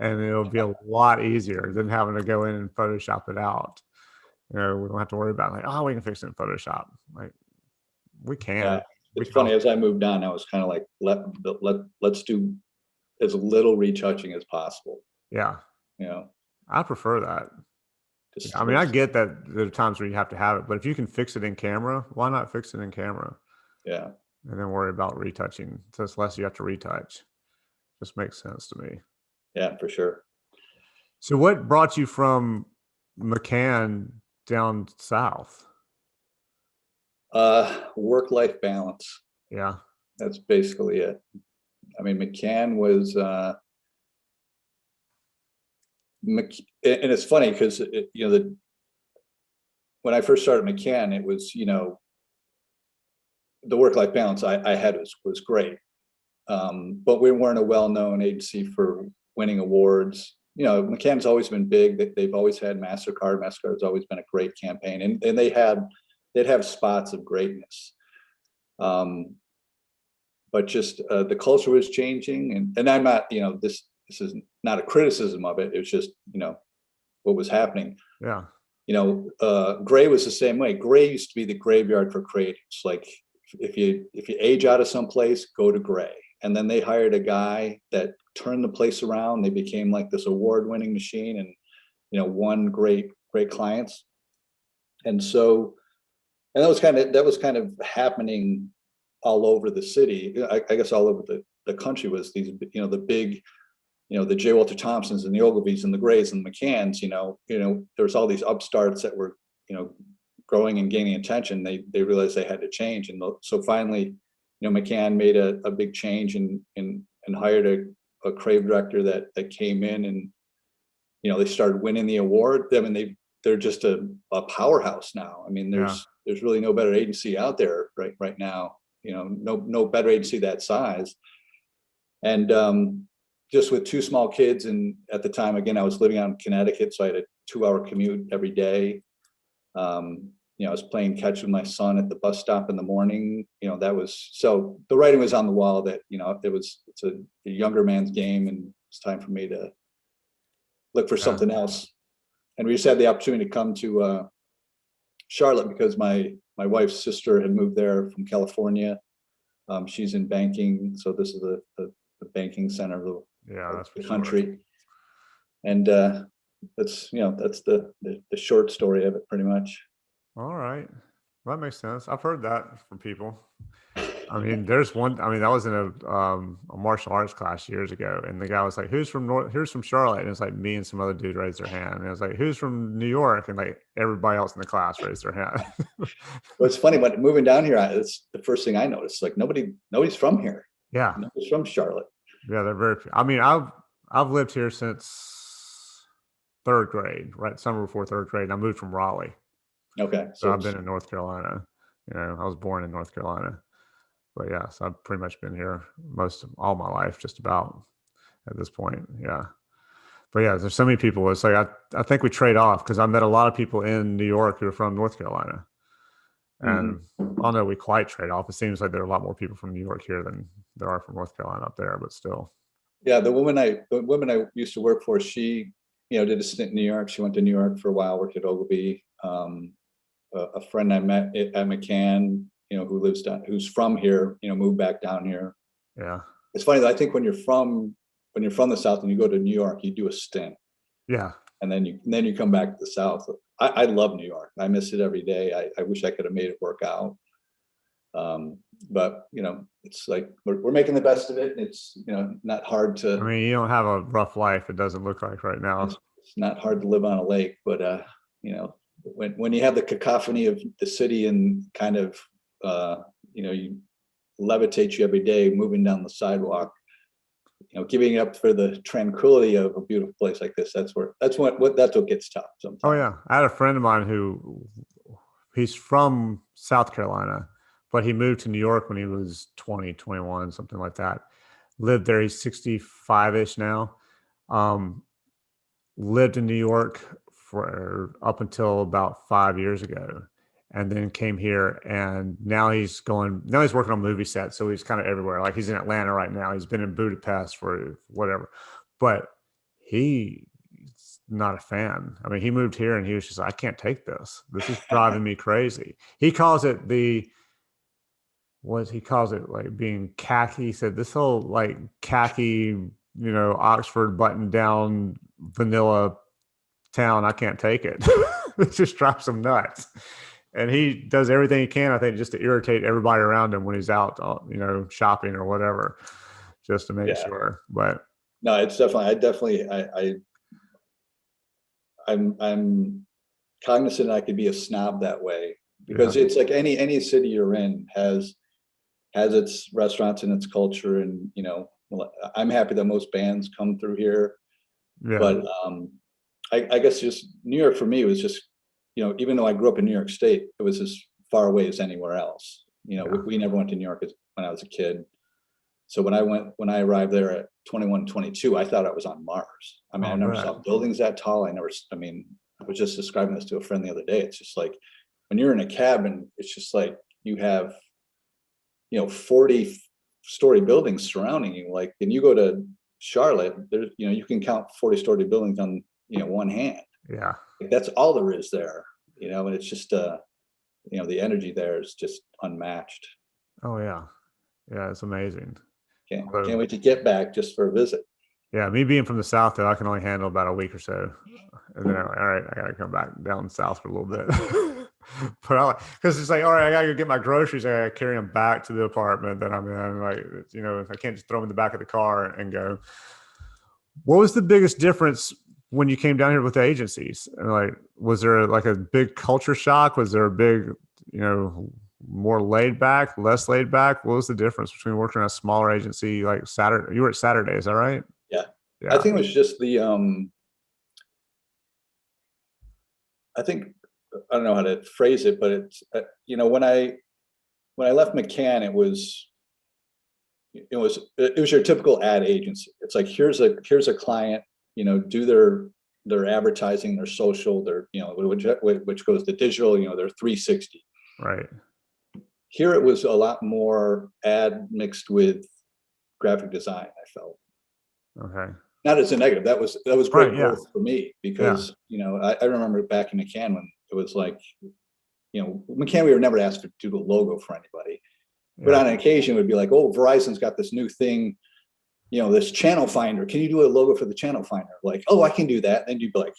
And it'll be a lot easier than having to go in and Photoshop it out. We don't have to worry about like, oh, we can fix it in Photoshop. Like we Yeah. can. We It's can funny, as I moved on, I was kind of like, let's do as little retouching as possible. yeah. You know, I prefer that. just I mean, I get that there are times where you have to have it, but if you can fix it in camera, why not fix it in camera yeah. and then worry about retouching? So it's less you have to retouch. Just makes sense to me. Yeah, for sure. So what brought you from McCann down south? Work-life balance. Yeah. That's basically it. I mean, McCann was, and it's funny because, when I first started McCann, it was, the work-life balance I had was great. But we weren't a well-known agency for winning awards. McCann's always been big. They've always had MasterCard. MasterCard's always been a great campaign, and they'd have spots of greatness. But just the culture was changing, and I'm not, this is not a criticism of it. It was just, what was happening. Yeah. Gray was the same way. Gray used to be the graveyard for creatives. Like if you age out of someplace, go to Gray. And then they hired a guy that turned the place around. They became like this award-winning machine, and won great clients. And so, and that was kind of happening all over the city. I guess all over the country was these, the big, the J. Walter Thompsons and the Ogilvies and the Grays and the McCanns. There was all these upstarts that were, growing and gaining attention. They realized they had to change, and so finally, McCann made a big change and hired a creative director that came in, and they started winning the award. I mean, they're just a powerhouse now. I mean, there's really no better agency out there right now. No better agency that size. And just with two small kids, and at the time, again, I was living out in Connecticut, so I had a 2-hour commute every day. I was playing catch with my son at the bus stop in the morning. So the writing was on the wall that, it's a younger man's game, and it's time for me to look for something else. And we just had the opportunity to come to Charlotte because my wife's sister had moved there from California. She's in banking, so this is the banking center of the country. Sure. And that's the short story of it, pretty much. All right. Well, that makes sense. I've heard that from people. I mean, there's one, I mean, I was in a martial arts class years ago, and the guy was like, who's from Charlotte? And it's like me and some other dude raised their hand. And it was like, who's from New York? And like everybody else in the class raised their hand. Well, it's funny, but moving down here, it's the first thing I noticed. Like nobody's from here. Yeah. Nobody's from Charlotte. Yeah, they're very, I mean, I've lived here since 3rd grade, right? Summer before 3rd grade. And I moved from Raleigh. Okay. So I've been in North Carolina. I was born in North Carolina. But yeah, so I've pretty much been here all my life, just about at this point. Yeah. But yeah, there's so many people. It's like, I think we trade off because I met a lot of people in New York who are from North Carolina. And I don't know, we quite trade off. It seems like there are a lot more people from New York here than there are from North Carolina up there, but still. Yeah. The woman I used to work for, she, did a stint in New York. She went to New York for a while, worked at Ogilvy. A friend I met at McCann, who's from here, moved back down here. Yeah. It's funny that I think when you're from the South and you go to New York, you do a stint. Yeah. And then you come back to the South. I love New York. I miss it every day. I wish I could have made it work out. But it's like we're making the best of it. It's not hard to. I mean, you don't have a rough life. It doesn't look like right now. It's not hard to live on a lake, but when you have the cacophony of the city and kind of you levitate you every day moving down the sidewalk, giving it up for the tranquility of a beautiful place like this, that's what gets tough sometimes. Oh yeah, I had a friend of mine he's from South Carolina, but he moved to New York when he was 20, 21, something like that. Lived there. He's 65-ish now. Lived in New York for up until about 5 years ago, and then came here, and now he's working on movie sets, so he's kind of everywhere. Like he's in Atlanta right now. He's been in Budapest for whatever, but he not a fan. I mean, he moved here and he was just like, I can't take this. This is driving me crazy. He calls it he calls it like being khaki. He said this whole like khaki, Oxford button down vanilla town, I can't take it. It just drives him nuts. And he does everything he can, I think, just to irritate everybody around him when he's out, shopping or whatever, just to make sure. But no, it's definitely, I'm cognizant I could be a snob that way, because it's like any city you're in has its restaurants and its culture. And, I'm happy that most bands come through here. Yeah. But I guess just New York for me was just, even though I grew up in New York State, it was as far away as anywhere else. We never went to New York when I was a kid. So when I arrived there at 21, 22, I thought I was on Mars. I mean, I never saw buildings that tall. I was just describing this to a friend the other day. It's just like, when you're in a cabin, it's just like you have, 40-story buildings surrounding you. Like, and you go to Charlotte, there's, you can count 40-story buildings on, one hand. Yeah. That's all there is there, and it's just, the energy there is just unmatched. Oh yeah. Yeah. It's amazing. Can't wait to get back just for a visit. Yeah. Me being from the South, though, I can only handle about a week or so. And then, all right, I got to come back down south for a little bit. But because it's like, all right, I got to go get my groceries. I got to carry them back to the apartment that I'm in. Like, I can't just throw them in the back of the car and go. What was the biggest difference when you came down here with the agencies? And like, was there like a big culture shock? Was there a big, more laid back, less laid back? What was the difference between working at a smaller agency like Saturday? You were at Saturday, is that right? Yeah. I think it was just I don't know how to phrase it, but it's, when I left McCann, it was your typical ad agency. It's like, here's a client, do their advertising, their social, their, which goes to digital, their 360. Right. Here it was a lot more ad mixed with graphic design, I felt. Okay. Not as a negative. That was great growth for me, because, I remember back in McCann when it was like, McCann, we were never asked to do the logo for anybody. But on occasion, it would be like, oh, Verizon's got this new thing, this channel finder. Can you do a logo for the channel finder? Like, oh, I can do that. And you'd be like,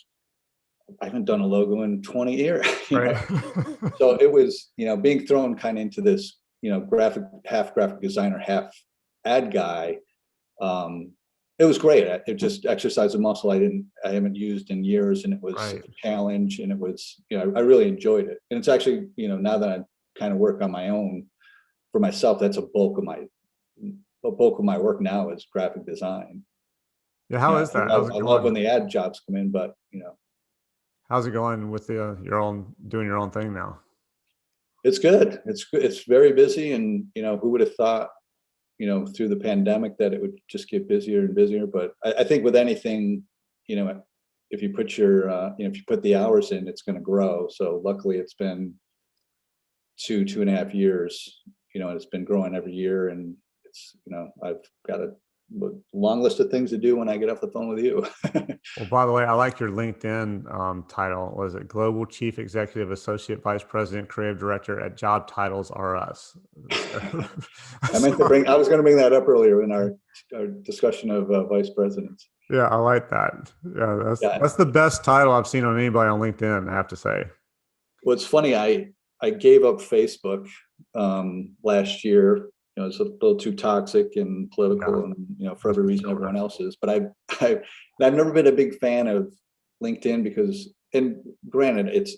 I haven't done a logo in 20 years. So it was, being thrown kind of into this, half graphic designer, half ad guy. It was great. It just exercised a muscle I haven't used in years, and it was a challenge, and it was, I really enjoyed it. And it's actually, now that I kind of work on my own for myself, that's a bulk of my work now is graphic design. Yeah. How is that? I love when the ad jobs come in, but how's it going with doing your own thing now? It's good. It's very busy, and who would have thought, through the pandemic that it would just get busier and busier. But I think with anything, if you put if you put the hours in, it's going to grow. So luckily it's been 2.5 years, and it's been growing every year, and it's, I've got a long list of things to do when I get off the phone with you. Well, by the way, I like your LinkedIn title. Was it Global Chief Executive Associate Vice President Creative Director at Job Titles R Us? I was going to bring that up earlier in our discussion of vice presidents. Yeah, I like that. Yeah, that's the best title I've seen on anybody on LinkedIn, I have to say. Well, it's funny. I gave up Facebook last year. It's a little too toxic and political, and for every reason everyone else is. But I've never been a big fan of LinkedIn because, and granted, it's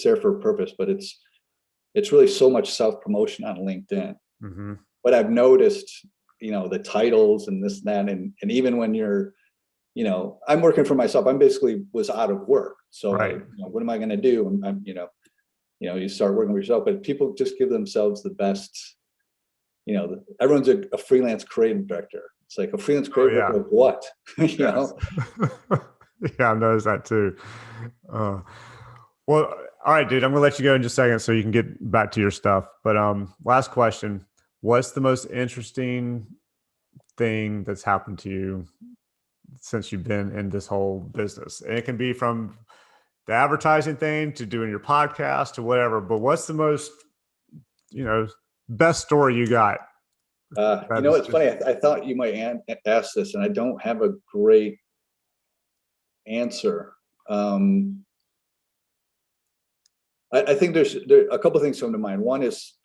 there for a purpose, but it's really so much self-promotion on LinkedIn. Mm-hmm. But I've noticed, the titles and this and that, and even when you're, I'm working for myself. I'm basically was out of work, so what am I going to do? I'm you start working for yourself, but people just give themselves the best. Everyone's a freelance creative director. It's like a freelance creative director of what? Yeah, I've noticed that too. Well, all right, dude, I'm gonna let you go in just a second so you can get back to your stuff. But last question: what's the most interesting thing that's happened to you since you've been in this whole business? And it can be from the advertising thing to doing your podcast to whatever, but what's the most, best story you got? It's funny. I thought you might ask this, and I don't have a great answer. I think there a couple of things come to mind. One is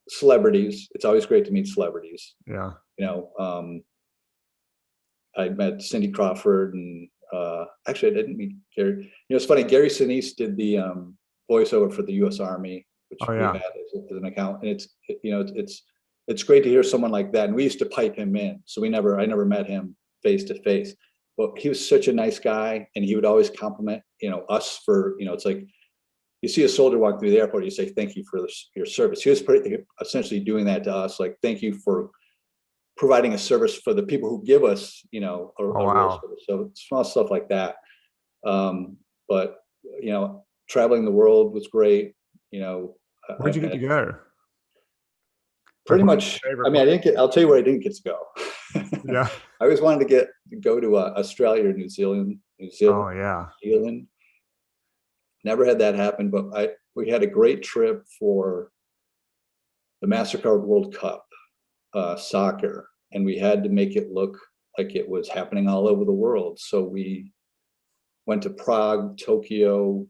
celebrities. It's always great to meet celebrities. Yeah. I met Cindy Crawford, and actually I didn't meet Gary. It's funny. Gary Sinise did the voiceover for the U.S. Army, which we had as an account, and it's great to hear someone like that. And we used to pipe him in, so I never met him face to face, but he was such a nice guy, and he would always compliment us for it's like you see a soldier walk through the airport, you say thank you for your service. He was essentially doing that to us, like thank you for providing a service for the people who give us real service. So small stuff like that. But traveling the world was great. Where'd you get to go? Pretty much. I mean, I'll tell you where I didn't get to go. Yeah. I always wanted to go to Australia or New Zealand. Oh yeah. New Zealand. Never had that happen, but we had a great trip for the MasterCard World Cup soccer, and we had to make it look like it was happening all over the world. So we went to Prague, Tokyo,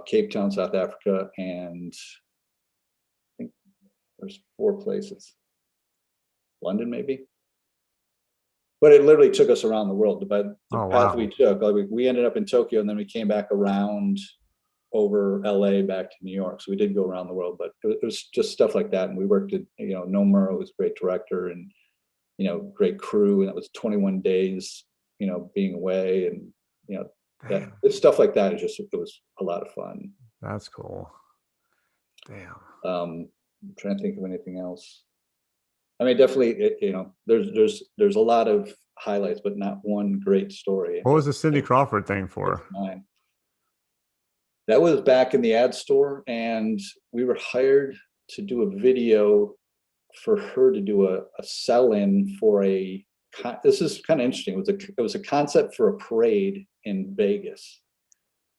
Cape Town, South Africa, and I think there's 4 places. London, maybe. But it literally took us around the world. But the path we took, we ended up in Tokyo, and then we came back around over LA back to New York. So we did go around the world, but it was just stuff like that. And we worked at, Nomura was a great director, and, great crew. And it was 21 days, being away, and, stuff like that. It was a lot of fun. That's cool. Damn. I'm trying to think of anything else. I mean, definitely, there's a lot of highlights, but not one great story. What was the Cindy Crawford thing for? That was back in the ad store, and we were hired to do a video for her to do a sell-in for this is kind of interesting. It was a concept for a parade in Vegas.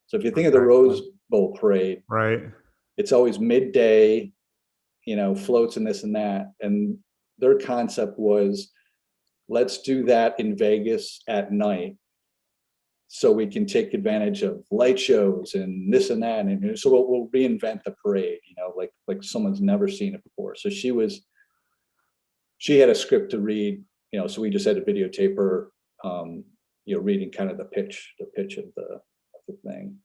So if you think of the Rose Bowl parade, right, it's always midday, floats and this and that. And their concept was, let's do that in Vegas at night, so we can take advantage of light shows and this and that. And so we'll reinvent the parade, like someone's never seen it before. So she had a script to read, so we just had to videotape her, reading kind of the pitch of the thing.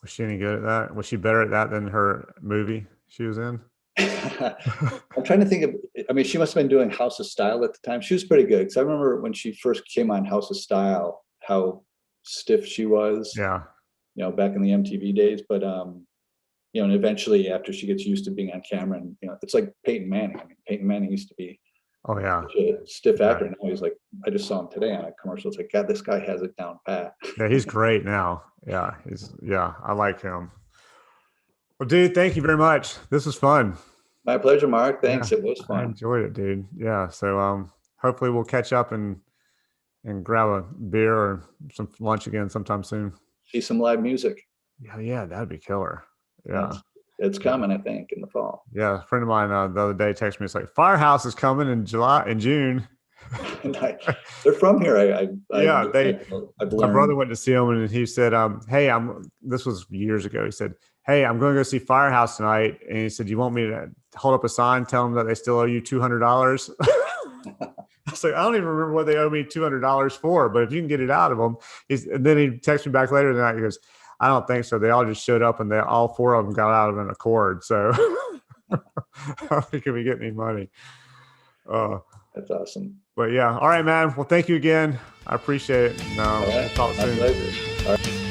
Was she any good at that? Was she better at that than her movie she was in? I'm trying to think of, she must have been doing House of Style at the time. She was pretty good, because I remember when she first came on House of Style, how stiff she was. Yeah. Back in the MTV days. But and eventually, after she gets used to being on camera, and it's like Peyton Manning. Peyton Manning used to be a stiff actor. Now he's like, I just saw him today on a commercial. It's like, God, this guy has it down pat. Yeah, he's great now. Yeah, I like him. Well, dude, thank you very much. This was fun. My pleasure, Mark. Thanks. Yeah, it was fun. I enjoyed it, dude. Yeah. So hopefully we'll catch up and grab a beer or some lunch again sometime soon. See some live music. Yeah, that'd be killer. Yeah. It's coming, I think, in the fall. Yeah. A friend of mine the other day texted me, it's like, Firehouse is coming in June. They're from here. My brother went to see him, and he said, hey, this was years ago. He said, hey, I'm going to go see Firehouse tonight. And he said, you want me to hold up a sign, tell them that they still owe you $200? I was like, I don't even remember what they owe me $200 for, but if you can get it out of them. And then he texted me back later than that. He goes, I don't think so. They all just showed up, and all 4 of them got out of an accord. So I don't think we get any money. That's awesome. But yeah. All right, man. Well, thank you again. I appreciate it. All right. We'll talk soon. All right.